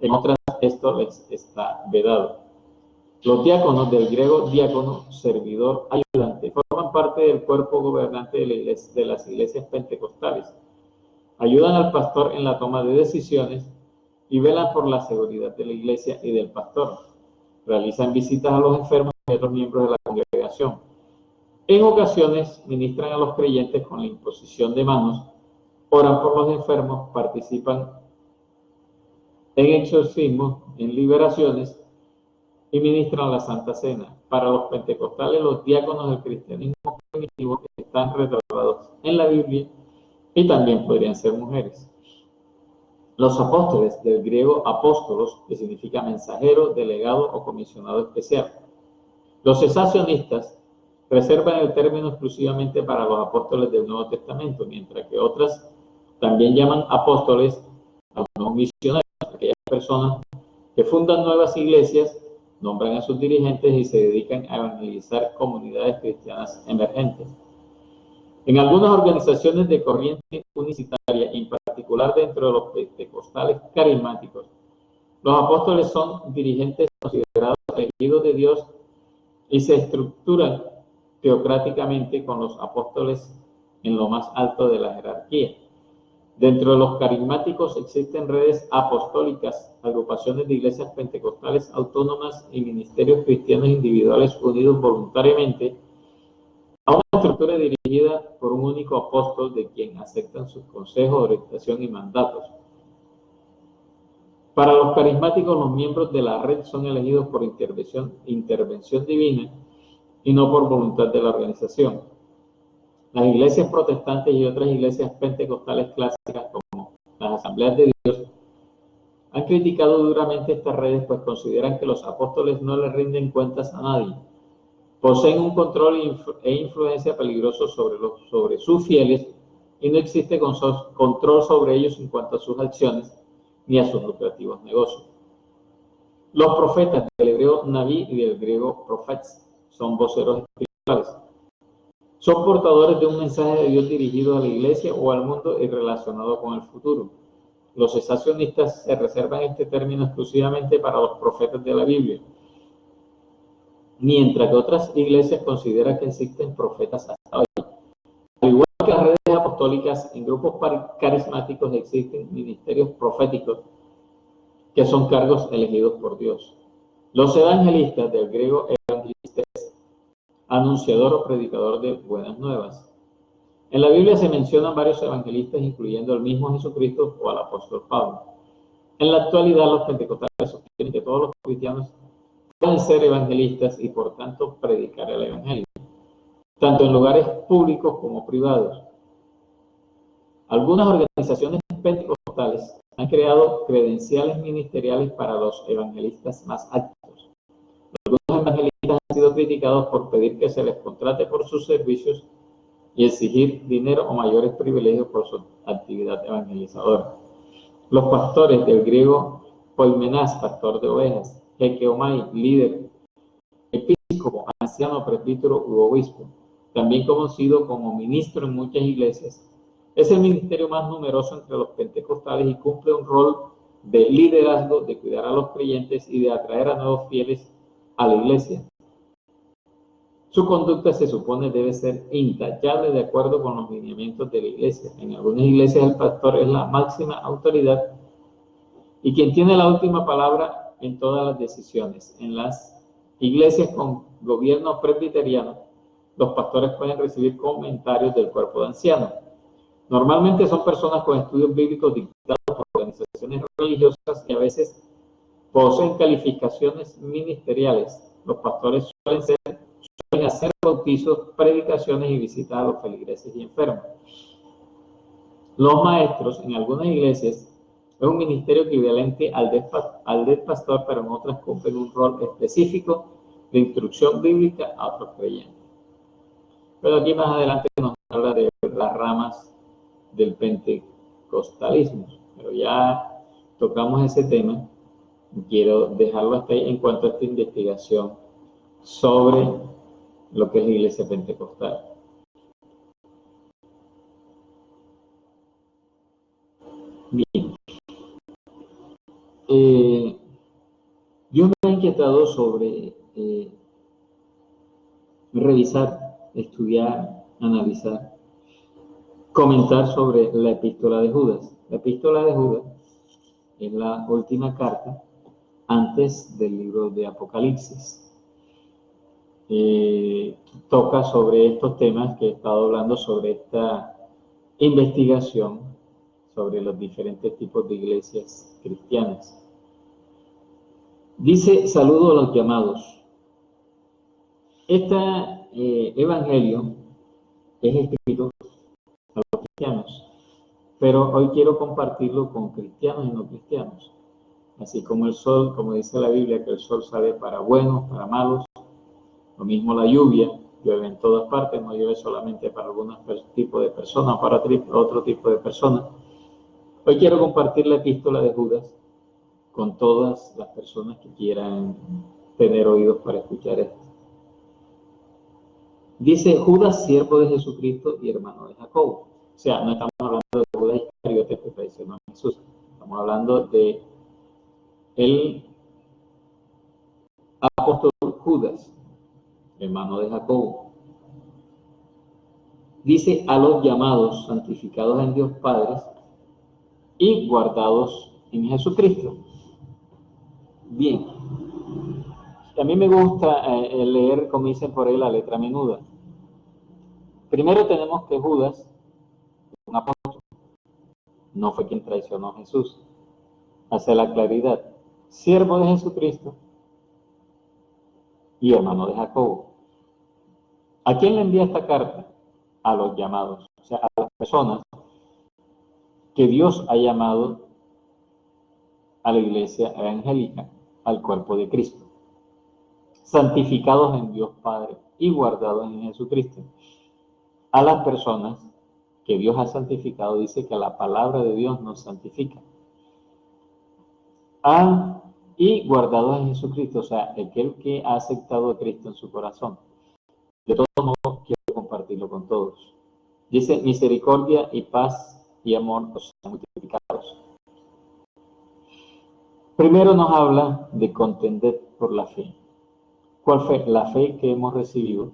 en otras esto les está vedado. Los diáconos, del griego diácono, servidor, ayudante, forman parte del cuerpo gobernante de las iglesias pentecostales. Ayudan al pastor en la toma de decisiones y velan por la seguridad de la iglesia y del pastor. Realizan visitas a los enfermos y a otros miembros de la congregación. En ocasiones ministran a los creyentes con la imposición de manos, oran por los enfermos, participan en exorcismos, en liberaciones y ministran la Santa Cena. Para los pentecostales, los diáconos del cristianismo primitivo están retratados en la Biblia y también podrían ser mujeres. Los apóstoles, del griego apóstolos, que significa mensajero, delegado o comisionado especial. Los cesacionistas reservan el término exclusivamente para los apóstoles del Nuevo Testamento, mientras que otras también llaman apóstoles a los misioneros, aquellas personas que fundan nuevas iglesias, nombran a sus dirigentes y se dedican a evangelizar comunidades cristianas emergentes. En algunas organizaciones de corriente unicitaria, en particular dentro de los pentecostales carismáticos, los apóstoles son dirigentes considerados elegidos de Dios y se estructuran teocráticamente con los apóstoles en lo más alto de la jerarquía. Dentro de los carismáticos existen redes apostólicas, agrupaciones de iglesias pentecostales autónomas y ministerios cristianos individuales unidos voluntariamente a una estructura dirigida por un único apóstol de quien aceptan sus consejos, orientación y mandatos. Para los carismáticos, los miembros de la red son elegidos por intervención divina y no por voluntad de la organización. Las iglesias protestantes y otras iglesias pentecostales clásicas, como las Asambleas de Dios, han criticado duramente estas redes, pues consideran que los apóstoles no les rinden cuentas a nadie. Poseen un control e influencia peligroso sobre sus fieles y no existe control sobre ellos en cuanto a sus acciones ni a sus lucrativos negocios. Los profetas, del hebreo naví y del griego profets, son voceros espirituales. Son portadores de un mensaje de Dios dirigido a la iglesia o al mundo y relacionado con el futuro. Los cesacionistas se reservan este término exclusivamente para los profetas de la Biblia, mientras que otras iglesias consideran que existen profetas hasta hoy. Al igual que las redes apostólicas, en grupos carismáticos existen ministerios proféticos que son cargos elegidos por Dios. Los evangelistas, del griego evangelistes, anunciador o predicador de buenas nuevas. En la Biblia se mencionan varios evangelistas, incluyendo al mismo Jesucristo o al apóstol Pablo. En la actualidad, los pentecostales sostienen que todos los cristianos pueden ser evangelistas y por tanto predicar el evangelio, tanto en lugares públicos como privados. Algunas organizaciones pentecostales han creado credenciales ministeriales para los evangelistas más activos. Algunos evangelistas han sido criticados por pedir que se les contrate por sus servicios y exigir dinero o mayores privilegios por su actividad evangelizadora. Los pastores, del griego poimenás, pastor de ovejas, hekeomai, líder, episcopo, anciano, presbítero u obispo, también conocido como ministro en muchas iglesias, es el ministerio más numeroso entre los pentecostales y cumple un rol de liderazgo, de cuidar a los creyentes y de atraer a nuevos fieles a la iglesia. Su conducta se supone debe ser intachable de acuerdo con los lineamientos de la iglesia. En algunas iglesias el pastor es la máxima autoridad y quien tiene la última palabra en todas las decisiones. En las iglesias con gobierno presbiteriano, los pastores pueden recibir comentarios del cuerpo de ancianos. Normalmente son personas con estudios bíblicos dictados por organizaciones religiosas que a veces poseen calificaciones ministeriales. Los pastores suelen hacer bautizos, predicaciones y visitas a los feligreses y enfermos. Los maestros en algunas iglesias es un ministerio equivalente al del pastor, pero en otras cumplen un rol específico de instrucción bíblica a otros creyentes. Pero aquí más adelante nos habla de las ramas del pentecostalismo, pero ya tocamos ese tema y quiero dejarlo hasta ahí en cuanto a esta investigación sobre lo que es la iglesia pentecostal. Bien. Dios me ha inquietado sobre revisar, estudiar, analizar, comentar sobre la epístola de Judas. La epístola de Judas es la última carta antes del libro de Apocalipsis. Toca sobre estos temas que he estado hablando, sobre esta investigación sobre los diferentes tipos de iglesias cristianas. Dice: saludo a los llamados. Este evangelio es escrito a los cristianos, pero hoy quiero compartirlo con cristianos y no cristianos. Así como el sol, como dice la Biblia, que el sol sale para buenos, para malos. Lo mismo la lluvia, llueve en todas partes, no llueve solamente para algunos tipos de personas, para otro tipo de personas. Hoy quiero compartir la epístola de Judas con todas las personas que quieran tener oídos para escuchar esto. Dice: Judas, siervo de Jesucristo y hermano de Jacobo. O sea, no estamos hablando de Judas Iscariote que traicionó a Jesús. Estamos hablando de el apóstol Judas, hermano de Jacobo. Dice: a los llamados, santificados en Dios Padre y guardados en Jesucristo. Bien. A mí me gusta leer, como dicen por ahí, la letra menuda. Primero tenemos que Judas, un apóstol, no fue quien traicionó a Jesús. Hace la claridad: siervo de Jesucristo y hermano de Jacobo. ¿A quién le envía esta carta? A los llamados, o sea, a las personas que Dios ha llamado a la iglesia evangélica, al cuerpo de Cristo, santificados en Dios Padre y guardados en Jesucristo. A las personas que Dios ha santificado, dice que la palabra de Dios nos santifica. Y guardados en Jesucristo, o sea, aquel que ha aceptado a Cristo en su corazón. De todos modos, quiero compartirlo con todos. Dice: misericordia y paz y amor os sean multiplicados. Primero nos habla de contender por la fe. ¿Cuál fe? La fe que hemos recibido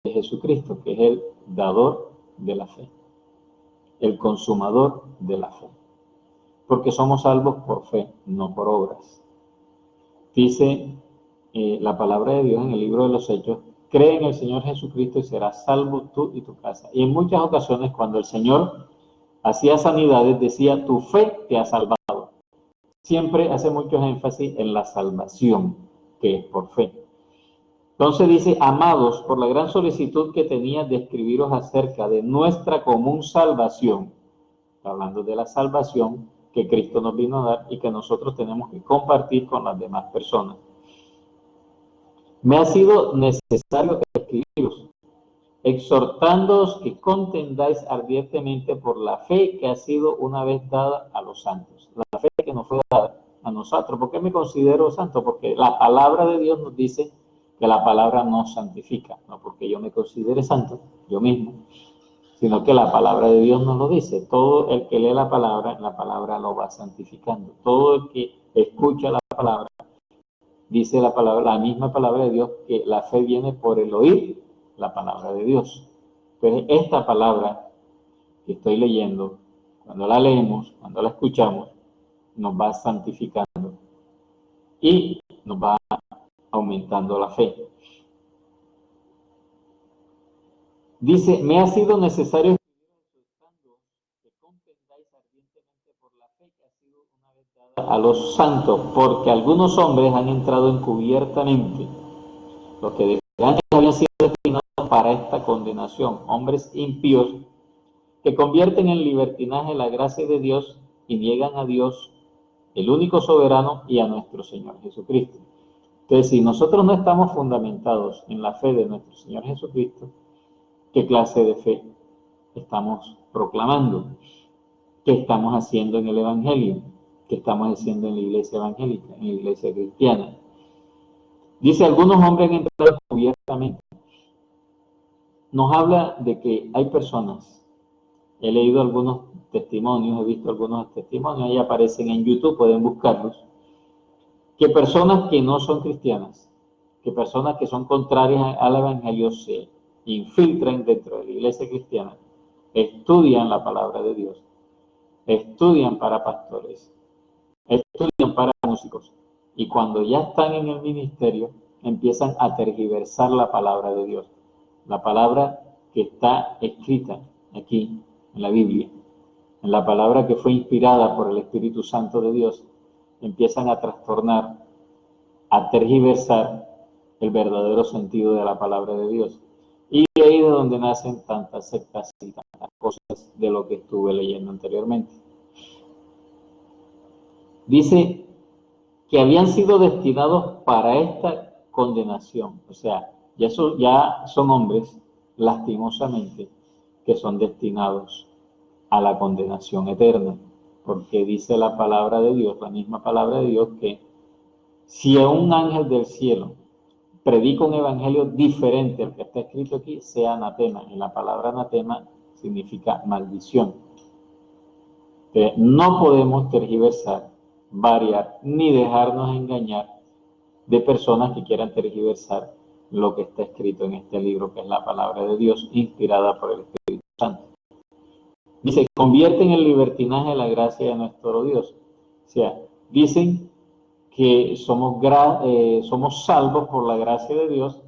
de Jesucristo, que es el dador de la fe, el consumador de la fe. Porque somos salvos por fe, no por obras. Dice la palabra de Dios en el libro de los Hechos: cree en el Señor Jesucristo y serás salvo tú y tu casa. Y en muchas ocasiones, cuando el Señor hacía sanidades, decía: tu fe te ha salvado. Siempre hace mucho énfasis en la salvación, que es por fe. Entonces dice: amados, por la gran solicitud que tenía de escribiros acerca de nuestra común salvación, hablando de la salvación que Cristo nos vino a dar y que nosotros tenemos que compartir con las demás personas, me ha sido necesario escribiros, exhortándoos que contendáis ardientemente por la fe que ha sido una vez dada a los santos. La fe que nos fue dada a nosotros. ¿Por qué me considero santo? Porque la palabra de Dios nos dice que la palabra nos santifica, no porque yo me considere santo, yo mismo, sino que la palabra de Dios nos lo dice. Todo el que lee la palabra lo va santificando. Todo el que escucha la palabra, dice la palabra, la misma palabra de Dios, que la fe viene por el oír la palabra de Dios. Entonces, esta palabra que estoy leyendo, cuando la leemos, cuando la escuchamos, nos va santificando y nos va aumentando la fe. Dice, me ha sido necesario que contendáis ardientemente por la fe que ha sido una vez dada a los santos, porque algunos hombres han entrado encubiertamente, los que desde antes habían sido destinados para esta condenación, hombres impíos que convierten en libertinaje la gracia de Dios y niegan a Dios, el único soberano, y a nuestro Señor Jesucristo. Entonces, si nosotros no estamos fundamentados en la fe de nuestro Señor Jesucristo, ¿qué clase de fe estamos proclamando? ¿Qué estamos haciendo en el Evangelio? ¿Qué estamos haciendo en la iglesia evangélica, en la iglesia cristiana? Dice, algunos hombres han entrado encubiertamente. Nos habla de que hay personas, he leído algunos testimonios, he visto algunos testimonios, ahí aparecen en YouTube, pueden buscarlos, que personas que no son cristianas, que personas que son contrarias al Evangelio se infiltran dentro de la iglesia cristiana, estudian la palabra de Dios, estudian para pastores, estudian para músicos, y cuando ya están en el ministerio, empiezan a tergiversar la palabra de Dios, la palabra que está escrita aquí en la Biblia, en la palabra que fue inspirada por el Espíritu Santo de Dios, empiezan a trastornar, a tergiversar el verdadero sentido de la palabra de Dios. Y ahí es de donde nacen tantas sectas y tantas cosas de lo que estuve leyendo anteriormente. Dice que habían sido destinados para esta condenación. O sea, ya son hombres, lastimosamente, que son destinados a la condenación eterna. Porque dice la palabra de Dios, la misma palabra de Dios, que si a un ángel del cielo predica un evangelio diferente al que está escrito aquí, sea anatema. Y la palabra anatema significa maldición. Entonces, no podemos tergiversar, variar, ni dejarnos engañar de personas que quieran tergiversar lo que está escrito en este libro, que es la palabra de Dios, inspirada por el Espíritu Santo. Dice, convierten en libertinaje la gracia de nuestro Dios. O sea, dicen que somos salvos por la gracia de Dios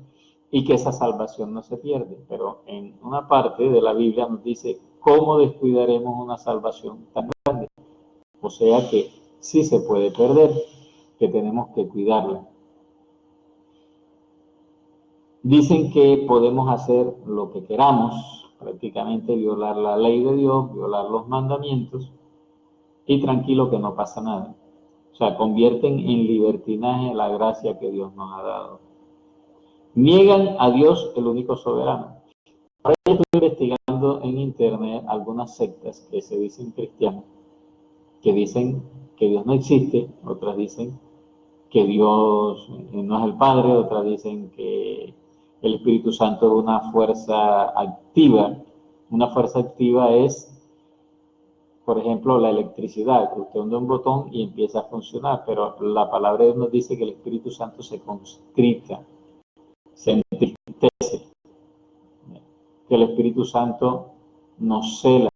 y que esa salvación no se pierde. Pero en una parte de la Biblia nos dice, ¿cómo descuidaremos una salvación tan grande? O sea que sí se puede perder, que tenemos que cuidarla. Dicen que podemos hacer lo que queramos, prácticamente violar la ley de Dios, violar los mandamientos, y tranquilo que no pasa nada. O sea, convierten en libertinaje la gracia que Dios nos ha dado. Niegan a Dios, el único soberano. Ahora estoy investigando en internet algunas sectas que se dicen cristianas, que dicen que Dios no existe, otras dicen que Dios no es el Padre, otras dicen que el Espíritu Santo es una fuerza activa. Una fuerza activa es, por ejemplo, la electricidad, que usted hunde un botón y empieza a funcionar, pero la palabra de Dios nos dice que el Espíritu Santo se constricta, se entristece, que el Espíritu Santo nos cela,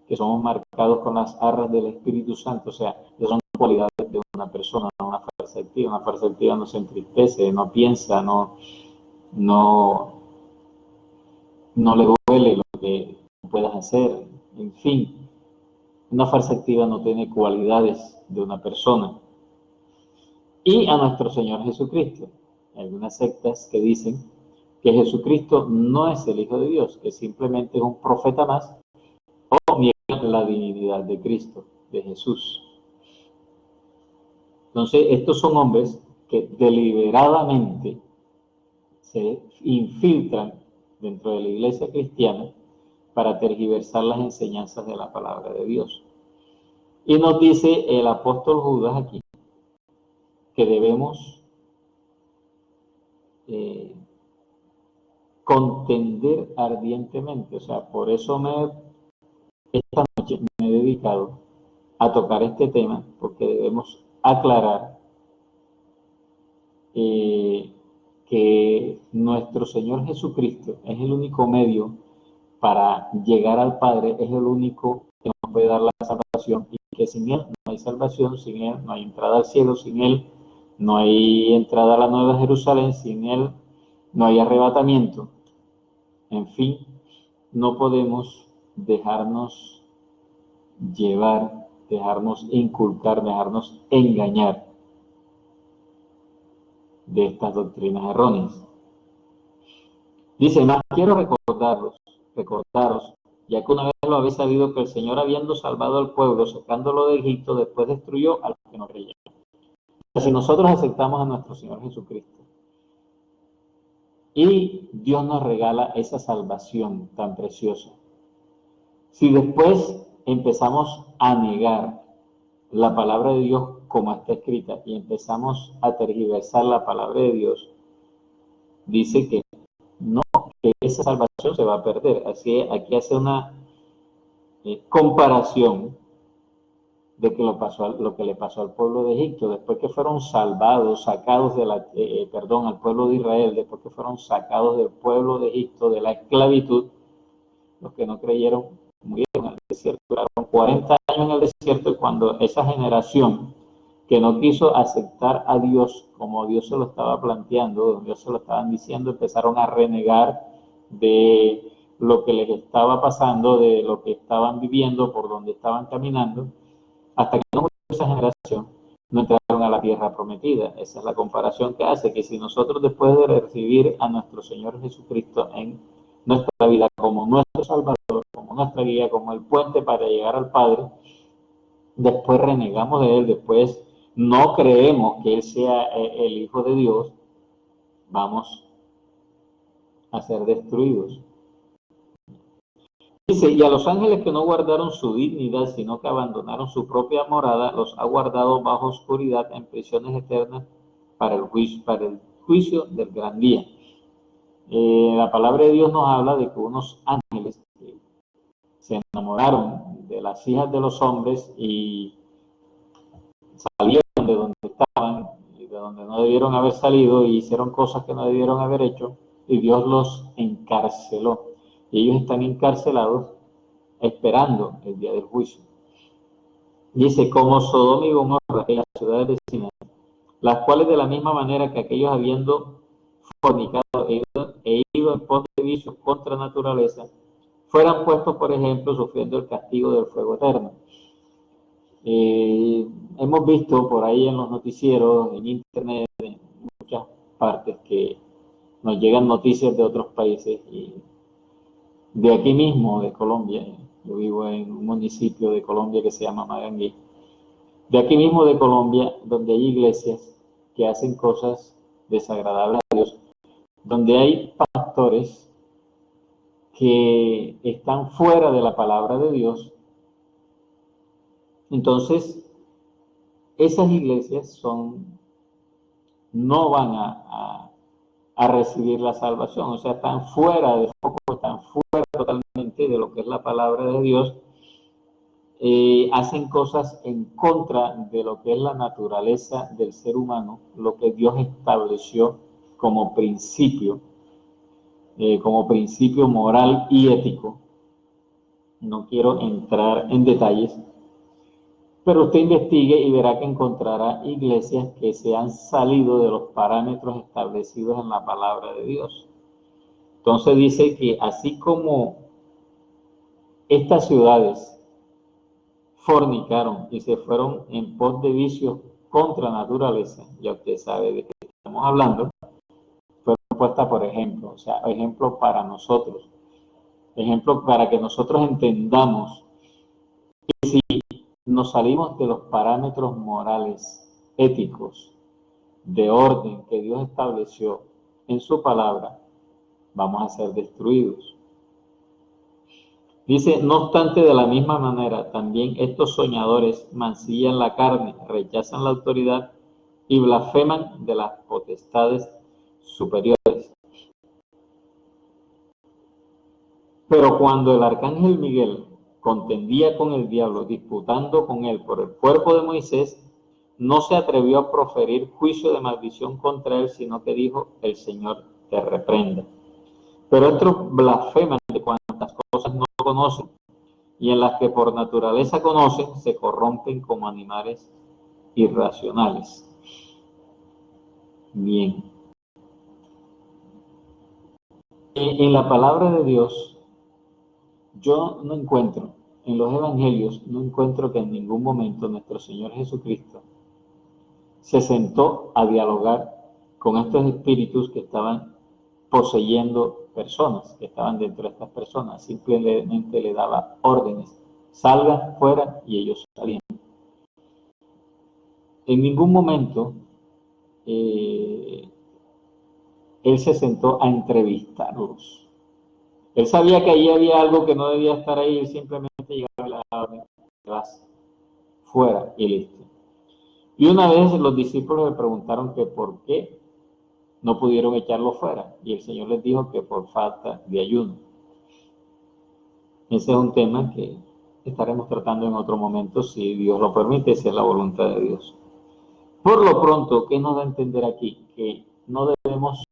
que somos marcados con las arras del Espíritu Santo. O sea, esas son cualidades de una persona, una fuerza activa. Una fuerza activa no se entristece, no piensa, no le duele lo que puedas hacer, en fin. Una fuerza activa no tiene cualidades de una persona. Y a nuestro Señor Jesucristo. Hay algunas sectas que dicen que Jesucristo no es el Hijo de Dios, que simplemente es un profeta más, o niegan la divinidad de Cristo, de Jesús. Entonces, estos son hombres que deliberadamente se infiltran dentro de la iglesia cristiana para tergiversar las enseñanzas de la palabra de Dios. Y nos dice el apóstol Judas aquí que debemos contender ardientemente. O sea, por eso esta noche me he dedicado a tocar este tema, porque debemos aclarar que nuestro Señor Jesucristo es el único medio para llegar al Padre, es el único que nos puede dar la salvación, y que sin Él no hay salvación, sin Él no hay entrada al cielo, sin Él no hay entrada a la Nueva Jerusalén, sin Él no hay arrebatamiento. En fin, no podemos dejarnos llevar, dejarnos inculcar, dejarnos engañar de estas doctrinas erróneas. Dice, más quiero recordaros, ya que una vez lo habéis sabido, que el Señor, habiendo salvado al pueblo, sacándolo de Egipto, después destruyó a los que no creyeron. Si nosotros aceptamos a nuestro Señor Jesucristo y Dios nos regala esa salvación tan preciosa, si después empezamos a negar la palabra de Dios como está escrita y empezamos a tergiversar la palabra de Dios, dice que no, que esa salvación se va a perder. Así aquí hace una comparación de que lo que le pasó al pueblo de Egipto, después que fueron salvados, sacados de al pueblo de Israel, después que fueron sacados del pueblo de Egipto, de la esclavitud. Los que no creyeron murieron en el desierto, duraron 40 años en el desierto, y cuando esa generación que no quiso aceptar a Dios como Dios se lo estaba planteando, Dios se lo estaban diciendo, empezaron a renegar de lo que les estaba pasando, de lo que estaban viviendo, por donde estaban caminando, hasta que no murió esa generación, no entraron a la tierra prometida. Esa es la comparación que hace, que si nosotros, después de recibir a nuestro Señor Jesucristo en nuestra vida como nuestro Salvador, como nuestra guía, como el puente para llegar al Padre, después renegamos de Él, después no creemos que Él sea el Hijo de Dios, vamos a ser destruidos. Dice, y a los ángeles que no guardaron su dignidad, sino que abandonaron su propia morada, los ha guardado bajo oscuridad en prisiones eternas para el juicio del gran día. La palabra de Dios nos habla de que unos ángeles se enamoraron de las hijas de los hombres y salieron de donde estaban y de donde no debieron haber salido, y hicieron cosas que no debieron haber hecho, y Dios los encarceló. Y ellos están encarcelados esperando el día del juicio. Dice, como Sodoma y Gomorra y las ciudades vecinas, las cuales de la misma manera que aquellos, habiendo fornicado e ido en pos de vicios contra naturaleza, fueran puestos por ejemplo, sufriendo el castigo del fuego eterno. Hemos visto por ahí en los noticieros, en internet, en muchas partes, que nos llegan noticias de otros países, y de aquí mismo, de Colombia. Yo vivo en un municipio de Colombia que se llama Maganguí. De aquí mismo de Colombia, donde hay iglesias que hacen cosas desagradables a Dios, donde hay pastores que están fuera de la palabra de Dios. Entonces, esas iglesias no van a recibir la salvación, o sea, están fuera de foco, están fuera totalmente de lo que es la palabra de Dios. Hacen cosas en contra de lo que es la naturaleza del ser humano, lo que Dios estableció como principio moral y ético. No quiero entrar en detalles, pero usted investigue y verá que encontrará iglesias que se han salido de los parámetros establecidos en la palabra de Dios. Entonces dice que así como estas ciudades fornicaron y se fueron en pos de vicios contra naturaleza, ya usted sabe de qué estamos hablando, fue puesta por ejemplo, o sea, ejemplo para nosotros, ejemplo para que nosotros entendamos que si nos salimos de los parámetros morales, éticos, de orden que Dios estableció en su palabra, vamos a ser destruidos. Dice, no obstante, de la misma manera, también estos soñadores mancillan la carne, rechazan la autoridad y blasfeman de las potestades superiores. Pero cuando el arcángel Miguel contendía con el diablo, disputando con él por el cuerpo de Moisés, no se atrevió a proferir juicio de maldición contra él, sino que dijo: el Señor te reprenda. Pero otros blasfeman de cuantas cosas no conocen, y en las que por naturaleza conocen, se corrompen como animales irracionales. Bien. En la palabra de Dios, yo no encuentro, en los evangelios, no encuentro que en ningún momento nuestro Señor Jesucristo se sentó a dialogar con estos espíritus que estaban poseyendo personas, que estaban dentro de estas personas. Simplemente le daba órdenes: salgan fuera, y ellos salían. En ningún momento él se sentó a entrevistarlos. Él sabía que ahí había algo que no debía estar ahí, él simplemente llegaba a la orden: vas fuera, y listo. Y una vez los discípulos le preguntaron que por qué no pudieron echarlo fuera, y el Señor les dijo que por falta de ayuno. Ese es un tema que estaremos tratando en otro momento, si Dios lo permite, si es la voluntad de Dios. Por lo pronto, ¿qué nos da a entender aquí? Que no debemos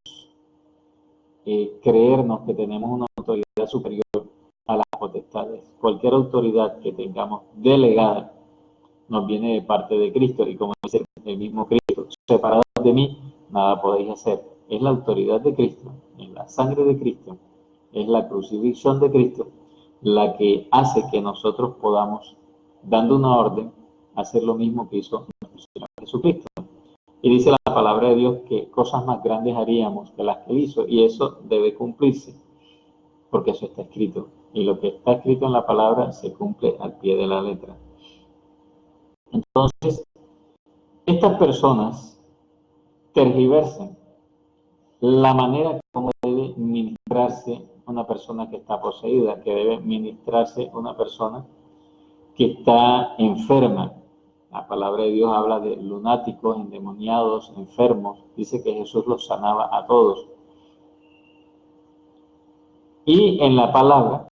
creernos que tenemos una autoridad superior a las potestades. Cualquier autoridad que tengamos delegada nos viene de parte de Cristo, y como dice el mismo Cristo: separados de mí, nada podéis hacer. Es la autoridad de Cristo, es la sangre de Cristo, es la crucifixión de Cristo la que hace que nosotros podamos, dando una orden, hacer lo mismo que hizo nuestro Señor Jesucristo. Y dice la palabra de Dios que cosas más grandes haríamos que las que Él hizo, y eso debe cumplirse, porque eso está escrito. Y lo que está escrito en la palabra se cumple al pie de la letra. Entonces, estas personas tergiversan la manera como debe ministrarse una persona que está poseída, que debe ministrarse una persona que está enferma. La palabra de Dios habla de lunáticos, endemoniados, enfermos. Dice que Jesús los sanaba a todos. Y en la palabra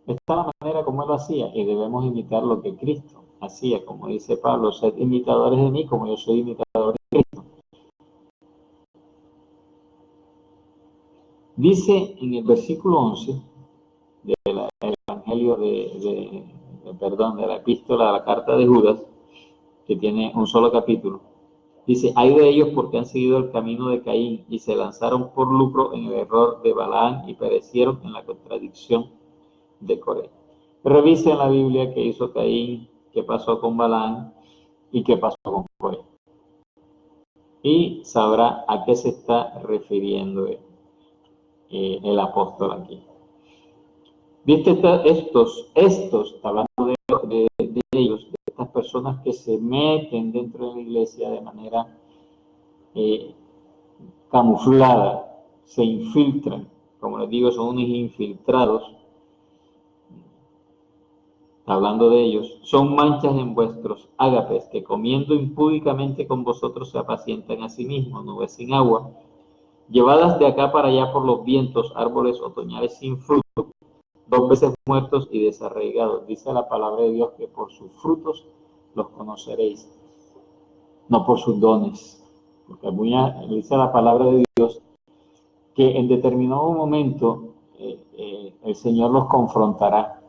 está la manera como Él lo hacía, y debemos imitar lo que Cristo hacía. Como dice Pablo: sed imitadores de mí como yo soy imitador de Cristo. Dice en el versículo 11 del Evangelio de la epístola, de la carta de Judas, que tiene un solo capítulo, dice: hay de ellos porque han seguido el camino de Caín y se lanzaron por lucro en el error de Balaam y perecieron en la contradicción de Coré. Revise en la Biblia qué hizo Caín, qué pasó con Balaam y qué pasó con Coré, y sabrá a qué se está refiriendo el apóstol aquí. ¿Viste? Estos, está hablando de ellos, de estas personas que se meten dentro de la iglesia de manera camuflada, se infiltran. Como les digo, son unos infiltrados. Hablando de ellos: son manchas en vuestros ágapes, que comiendo impúdicamente con vosotros se apacientan a sí mismos, nubes sin agua, llevadas de acá para allá por los vientos, árboles otoñales sin fruto, 2 veces muertos y desarraigados. Dice la palabra de Dios que por sus frutos los conoceréis, no por sus dones. Porque dice la palabra de Dios que en determinado momento el Señor los confrontará,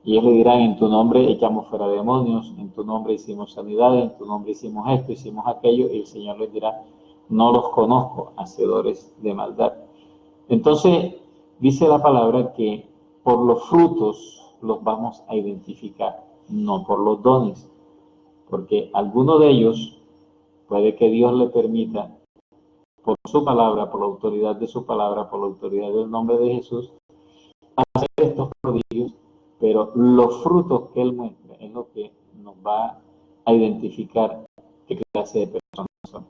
y ellos le dirán: en tu nombre echamos fuera demonios, en tu nombre hicimos sanidades, en tu nombre hicimos esto, hicimos aquello, y el Señor les dirá: no los conozco, hacedores de maldad. Entonces dice la palabra que por los frutos los vamos a identificar, no por los dones, porque alguno de ellos puede que Dios le permita, por su palabra, por la autoridad de su palabra, por la autoridad del nombre de Jesús, hacer estos prodigios, pero los frutos que Él muestra es lo que nos va a identificar qué clase de personas son.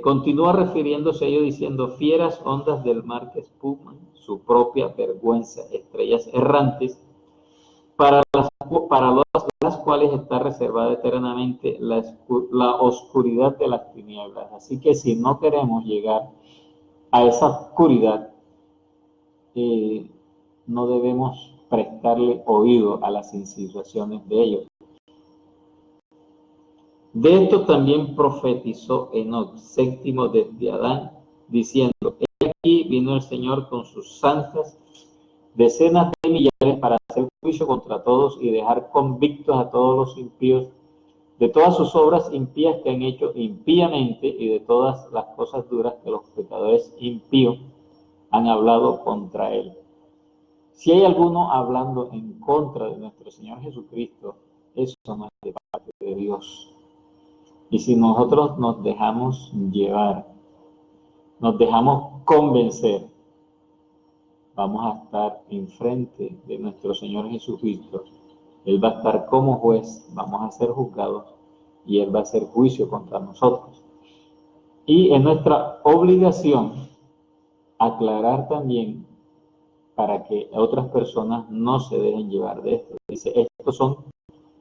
Continúa refiriéndose a ellos diciendo: fieras ondas del mar que espuman su propia vergüenza, estrellas errantes, para las cuales está reservada eternamente la oscuridad de las tinieblas. Así que si no queremos llegar a esa oscuridad, no debemos prestarle oído a las insinuaciones de ellos. De esto también profetizó Enoc, séptimo desde Adán, diciendo: He aquí vino el Señor con sus santas decenas de millares para hacer juicio contra todos y dejar convictos a todos los impíos de todas sus obras impías que han hecho impíamente y de todas las cosas duras que los pecadores impíos han hablado contra él. Si hay alguno hablando en contra de nuestro Señor Jesucristo, eso no es de parte de Dios. Y si nosotros nos dejamos llevar, nos dejamos convencer, vamos a estar enfrente de nuestro Señor Jesucristo. Él va a estar como juez, vamos a ser juzgados y Él va a hacer juicio contra nosotros. Y es nuestra obligación aclarar también para que otras personas no se dejen llevar de esto. Dice, estos son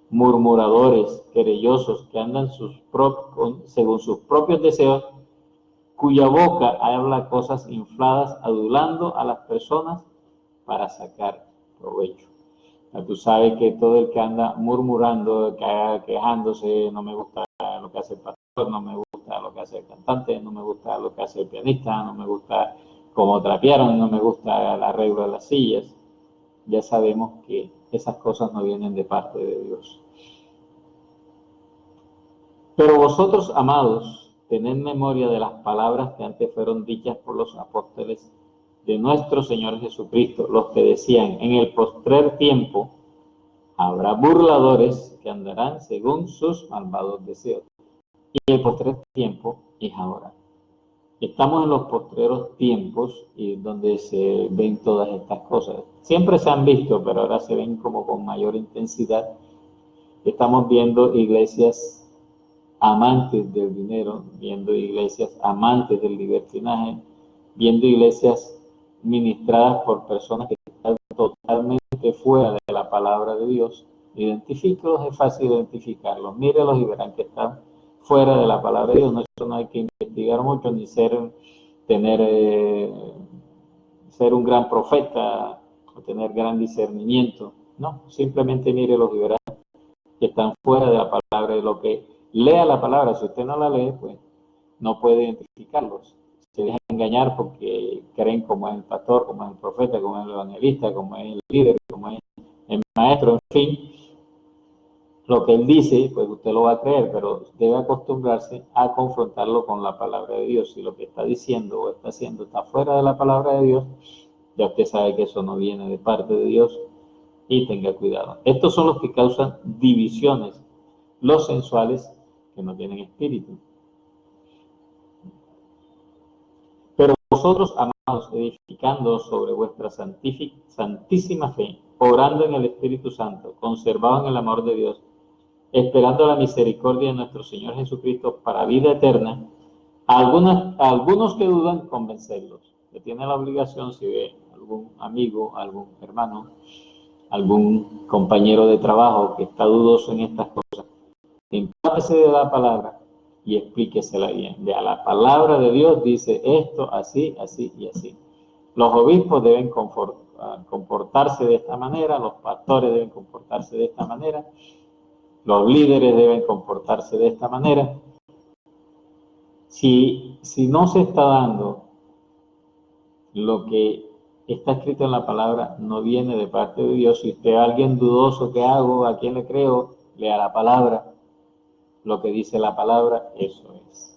murmuradores, querellosos, que andan según sus propios deseos, cuya boca habla cosas infladas, adulando a las personas para sacar provecho. Tú sabes que todo el que anda murmurando, quejándose, no me gusta lo que hace el pastor, no me gusta lo que hace el cantante, no me gusta lo que hace el pianista, no me gusta cómo trapearon, no me gusta el arreglo de las sillas, ya sabemos que esas cosas no vienen de parte de Dios. Pero vosotros, amados, tened memoria de las palabras que antes fueron dichas por los apóstoles de nuestro Señor Jesucristo, los que decían: en el postrer tiempo habrá burladores que andarán según sus malvados deseos. Y el postrer tiempo es ahora. Estamos en los postreros tiempos y donde se ven todas estas cosas. Siempre se han visto, pero ahora se ven como con mayor intensidad. Estamos viendo iglesias amantes del dinero, viendo iglesias amantes del libertinaje, viendo iglesias ministradas por personas que están totalmente fuera de la palabra de Dios. Identifíquelos, es fácil identificarlos, mírelos y verán que están fuera de la palabra de Dios. No, eso no hay que investigar mucho ni ser un gran profeta o tener gran discernimiento. No, simplemente mírelos y verán que están fuera de la palabra, de lo que lea la palabra. Si usted no la lee, pues no puede identificarlos. Se dejan engañar porque creen como es el pastor, como es el profeta, como es el evangelista, como es el líder, como es el maestro, en fin. Lo que él dice, pues usted lo va a creer, pero debe acostumbrarse a confrontarlo con la palabra de Dios. Si lo que está diciendo o está haciendo está fuera de la palabra de Dios, ya usted sabe que eso no viene de parte de Dios y tenga cuidado. Estos son los que causan divisiones, los sensuales que no tienen espíritu. Pero vosotros, amados, edificando sobre vuestra santísima fe, orando en el Espíritu Santo, conservados en el amor de Dios, esperando la misericordia de nuestro Señor Jesucristo para vida eterna, a algunos que dudan, convencerlos. Que tiene la obligación, si ve algún amigo, algún hermano, algún compañero de trabajo que está dudoso en estas cosas, empápese de la palabra y explíquesela bien. De a la palabra de Dios dice esto, así, así y así. Los obispos deben comportarse de esta manera, los pastores deben comportarse de esta manera, los líderes deben comportarse de esta manera. Si no se está dando lo que está escrito en la palabra, no viene de parte de Dios. Si usted es alguien dudoso, ¿qué hago? ¿A quién le creo? Lea la palabra. Lo que dice la palabra, eso es.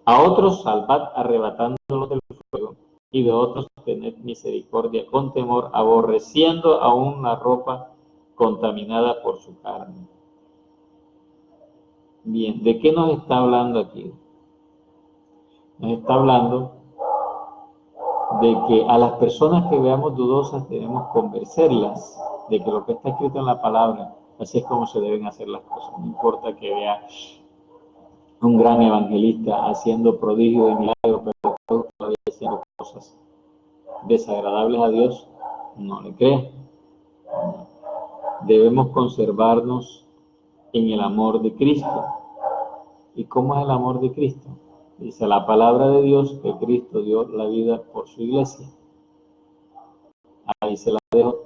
A otros salvad arrebatándolos del fuego, y de otros tened misericordia con temor, aborreciendo aún la ropa contaminada por su carne. Bien, ¿de qué nos está hablando aquí? Nos está hablando de que a las personas que veamos dudosas debemos convencerlas de que lo que está escrito en la palabra, así es como se deben hacer las cosas. No importa que vea un gran evangelista haciendo prodigios y milagros, pero todavía haciendo cosas desagradables a Dios, no le crea. Debemos conservarnos en el amor de Cristo. ¿Y cómo es el amor de Cristo? Dice la palabra de Dios que Cristo dio la vida por su iglesia. Ahí se la dejo.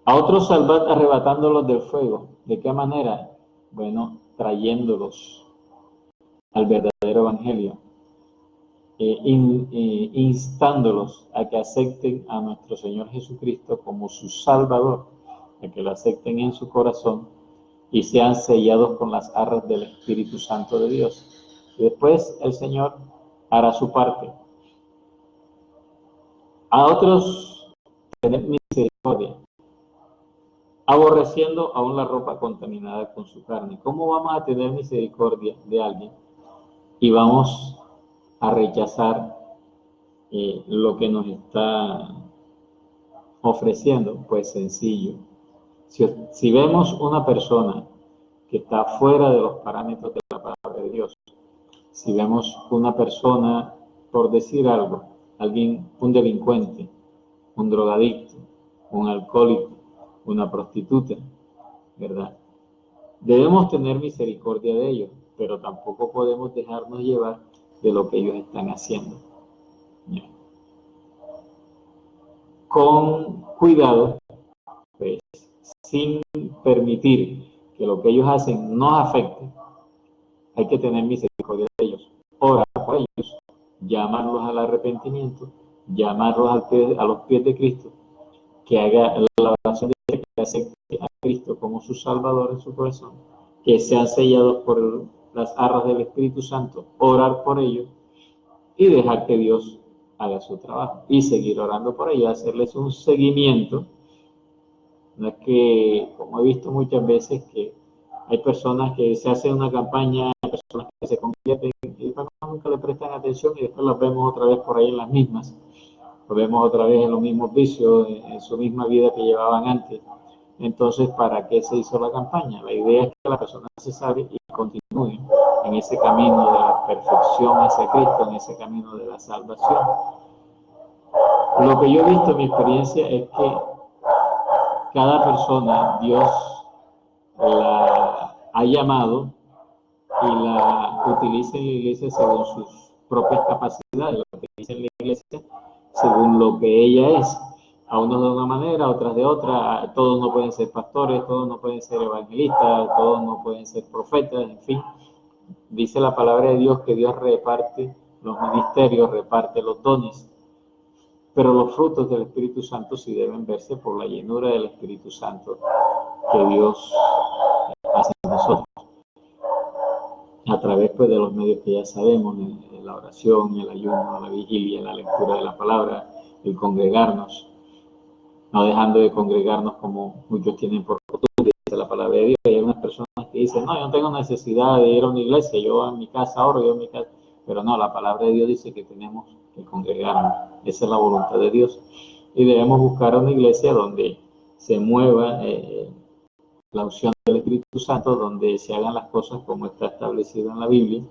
A otros salvad arrebatándolos del fuego. ¿De qué manera? Bueno, trayéndolos al verdadero evangelio, instándolos a que acepten a nuestro Señor Jesucristo como su Salvador, a que lo acepten en su corazón y sean sellados con las arras del Espíritu Santo de Dios. Y después el Señor hará su parte. A otros tener misericordia, aborreciendo aún la ropa contaminada con su carne. ¿Cómo vamos a tener misericordia de alguien y vamos a rechazar lo que nos está ofreciendo? Pues sencillo. Si vemos una persona que está fuera de los parámetros de la palabra de Dios, si vemos una persona, por decir algo, alguien, un delincuente, un drogadicto, un alcohólico, una prostituta, ¿verdad? Debemos tener misericordia de ellos, pero tampoco podemos dejarnos llevar de lo que ellos están haciendo. ¿Ya? Con cuidado, pues, sin permitir que lo que ellos hacen nos afecte, hay que tener misericordia de ellos, orar por ellos, llamarlos al arrepentimiento, llamarlos a los pies de Cristo, que haga la oración de que acepte a Cristo como su Salvador en su corazón, que sean sellados por las arras del Espíritu Santo, orar por ellos y dejar que Dios haga su trabajo y seguir orando por ellos, hacerles un seguimiento. No es que, como he visto muchas veces, que hay personas que se hacen una campaña, hay personas que se convierten y nunca le prestan atención y después las vemos otra vez por ahí en las mismas. Lo vemos otra vez en los mismos vicios, en su misma vida que llevaban antes. Entonces, ¿para qué se hizo la campaña? La idea es que la persona se salve y continúe en ese camino de la perfección hacia Cristo, en ese camino de la salvación. Lo que yo he visto en mi experiencia es que cada persona Dios la ha llamado y la utiliza en la iglesia según sus propias capacidades, lo que dice en la iglesia según lo que ella es. A unos de una manera, a otras de otra. Todos no pueden ser pastores, todos no pueden ser evangelistas, todos no pueden ser profetas, en fin. Dice la palabra de Dios que Dios reparte los ministerios, reparte los dones, pero los frutos del Espíritu Santo sí deben verse por la llenura del Espíritu Santo que Dios hace en nosotros, a través pues, de los medios que ya sabemos, la oración, el ayuno, la vigilia, la lectura de la palabra, el congregarnos, no dejando de congregarnos como muchos tienen por costumbre, dice la palabra de Dios. Hay unas personas que dicen, no, yo no tengo necesidad de ir a una iglesia, yo en mi casa oro, yo en mi casa, pero no, la palabra de Dios dice que tenemos que congregarnos, esa es la voluntad de Dios, y debemos buscar una iglesia donde se mueva la unción del Espíritu Santo, donde se hagan las cosas como está establecido en la Biblia,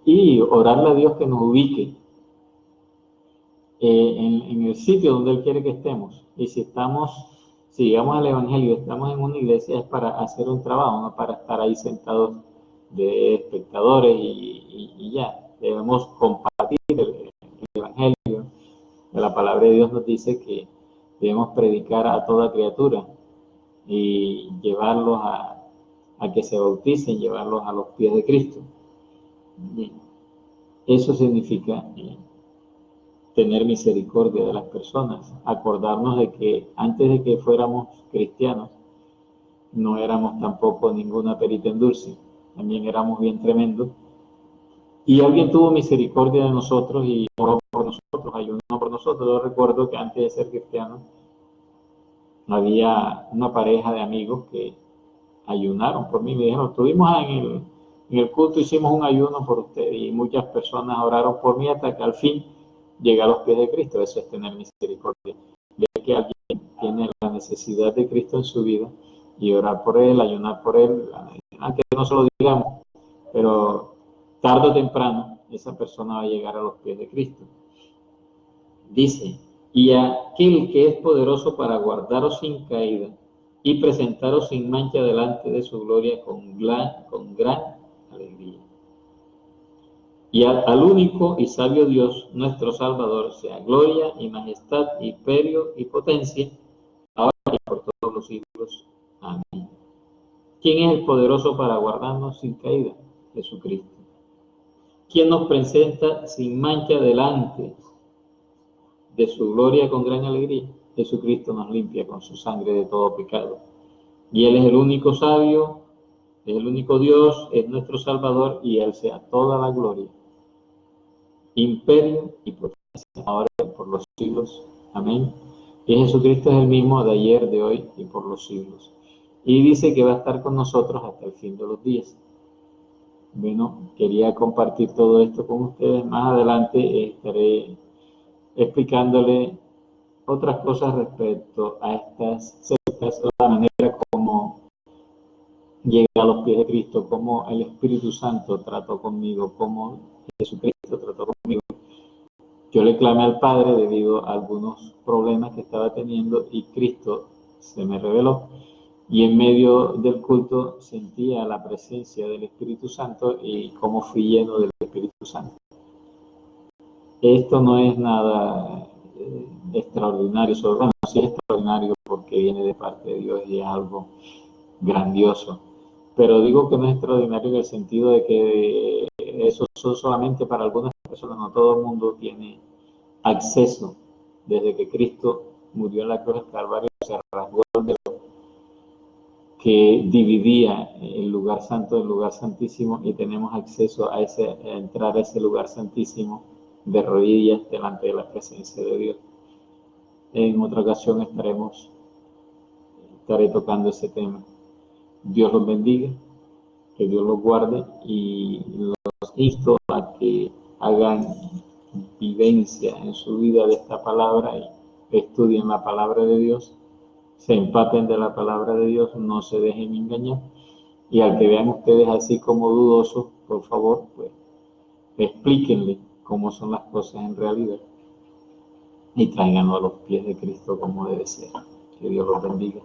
y orarle a Dios que nos ubique en el sitio donde Él quiere que estemos. Y si llegamos al Evangelio, estamos en una iglesia, es para hacer un trabajo, no para estar ahí sentados de espectadores y ya. Debemos compartir el Evangelio. La palabra de Dios nos dice que debemos predicar a toda criatura y llevarlos a que se bauticen, llevarlos a los pies de Cristo. Y eso significa tener misericordia de las personas, acordarnos de que antes de que fuéramos cristianos, no éramos tampoco ninguna perita en dulce, también éramos bien tremendos, y alguien tuvo misericordia de nosotros y oró por nosotros, ayunó por nosotros. Yo recuerdo que antes de ser cristiano, había una pareja de amigos que ayunaron por mí, me dijeron, estuvimos en el culto, hicimos un ayuno por usted, y muchas personas oraron por mí hasta que al fin llegué a los pies de Cristo. Eso es tener misericordia. Ver que alguien tiene la necesidad de Cristo en su vida y orar por él, ayunar por él, aunque no se lo digamos, pero tarde o temprano esa persona va a llegar a los pies de Cristo. Dice, y aquel que es poderoso para guardaros sin caída y presentaros sin mancha delante de su gloria con gran alegría. Y al único y sabio Dios, nuestro Salvador, sea gloria y majestad, imperio y potencia, ahora y por todos los siglos. Amén. ¿Quién es el poderoso para guardarnos sin caída? Jesucristo. ¿Quién nos presenta sin mancha delante de su gloria con gran alegría? Jesucristo nos limpia con su sangre de todo pecado. Y Él es el único sabio, es el único Dios, es nuestro Salvador, y Él sea toda la gloria, imperio y potencia, ahora y por los siglos. Amén. Y Jesucristo es el mismo de ayer, de hoy y por los siglos. Y dice que va a estar con nosotros hasta el fin de los días. Bueno, quería compartir todo esto con ustedes. Más adelante estaré explicándole otras cosas respecto a estas sectas, la manera como llegué a los pies de Cristo, cómo el Espíritu Santo trató conmigo, cómo Jesucristo trató conmigo. Yo le clamé al Padre debido a algunos problemas que estaba teniendo y Cristo se me reveló. Y en medio del culto sentía la presencia del Espíritu Santo y cómo fui lleno del Espíritu Santo. Esto no es nada extraordinario, bueno, sí es extraordinario porque viene de parte de Dios y es algo grandioso. Pero digo que no es extraordinario en el sentido de que eso es solamente para algunas personas, no todo el mundo tiene acceso. Desde que Cristo murió en la cruz del Calvario, se rasgó el velo que dividía el lugar santo del lugar santísimo y tenemos acceso a entrar a ese lugar santísimo de rodillas delante de la presencia de Dios. En otra ocasión estaré tocando ese tema. Dios los bendiga, que Dios los guarde y los insto a que hagan vivencia en su vida de esta palabra y estudien la palabra de Dios, se empapen de la palabra de Dios, no se dejen engañar. Y al que vean ustedes así como dudosos, por favor, pues explíquenle cómo son las cosas en realidad y tráiganlo a los pies de Cristo como debe ser. Que Dios los bendiga.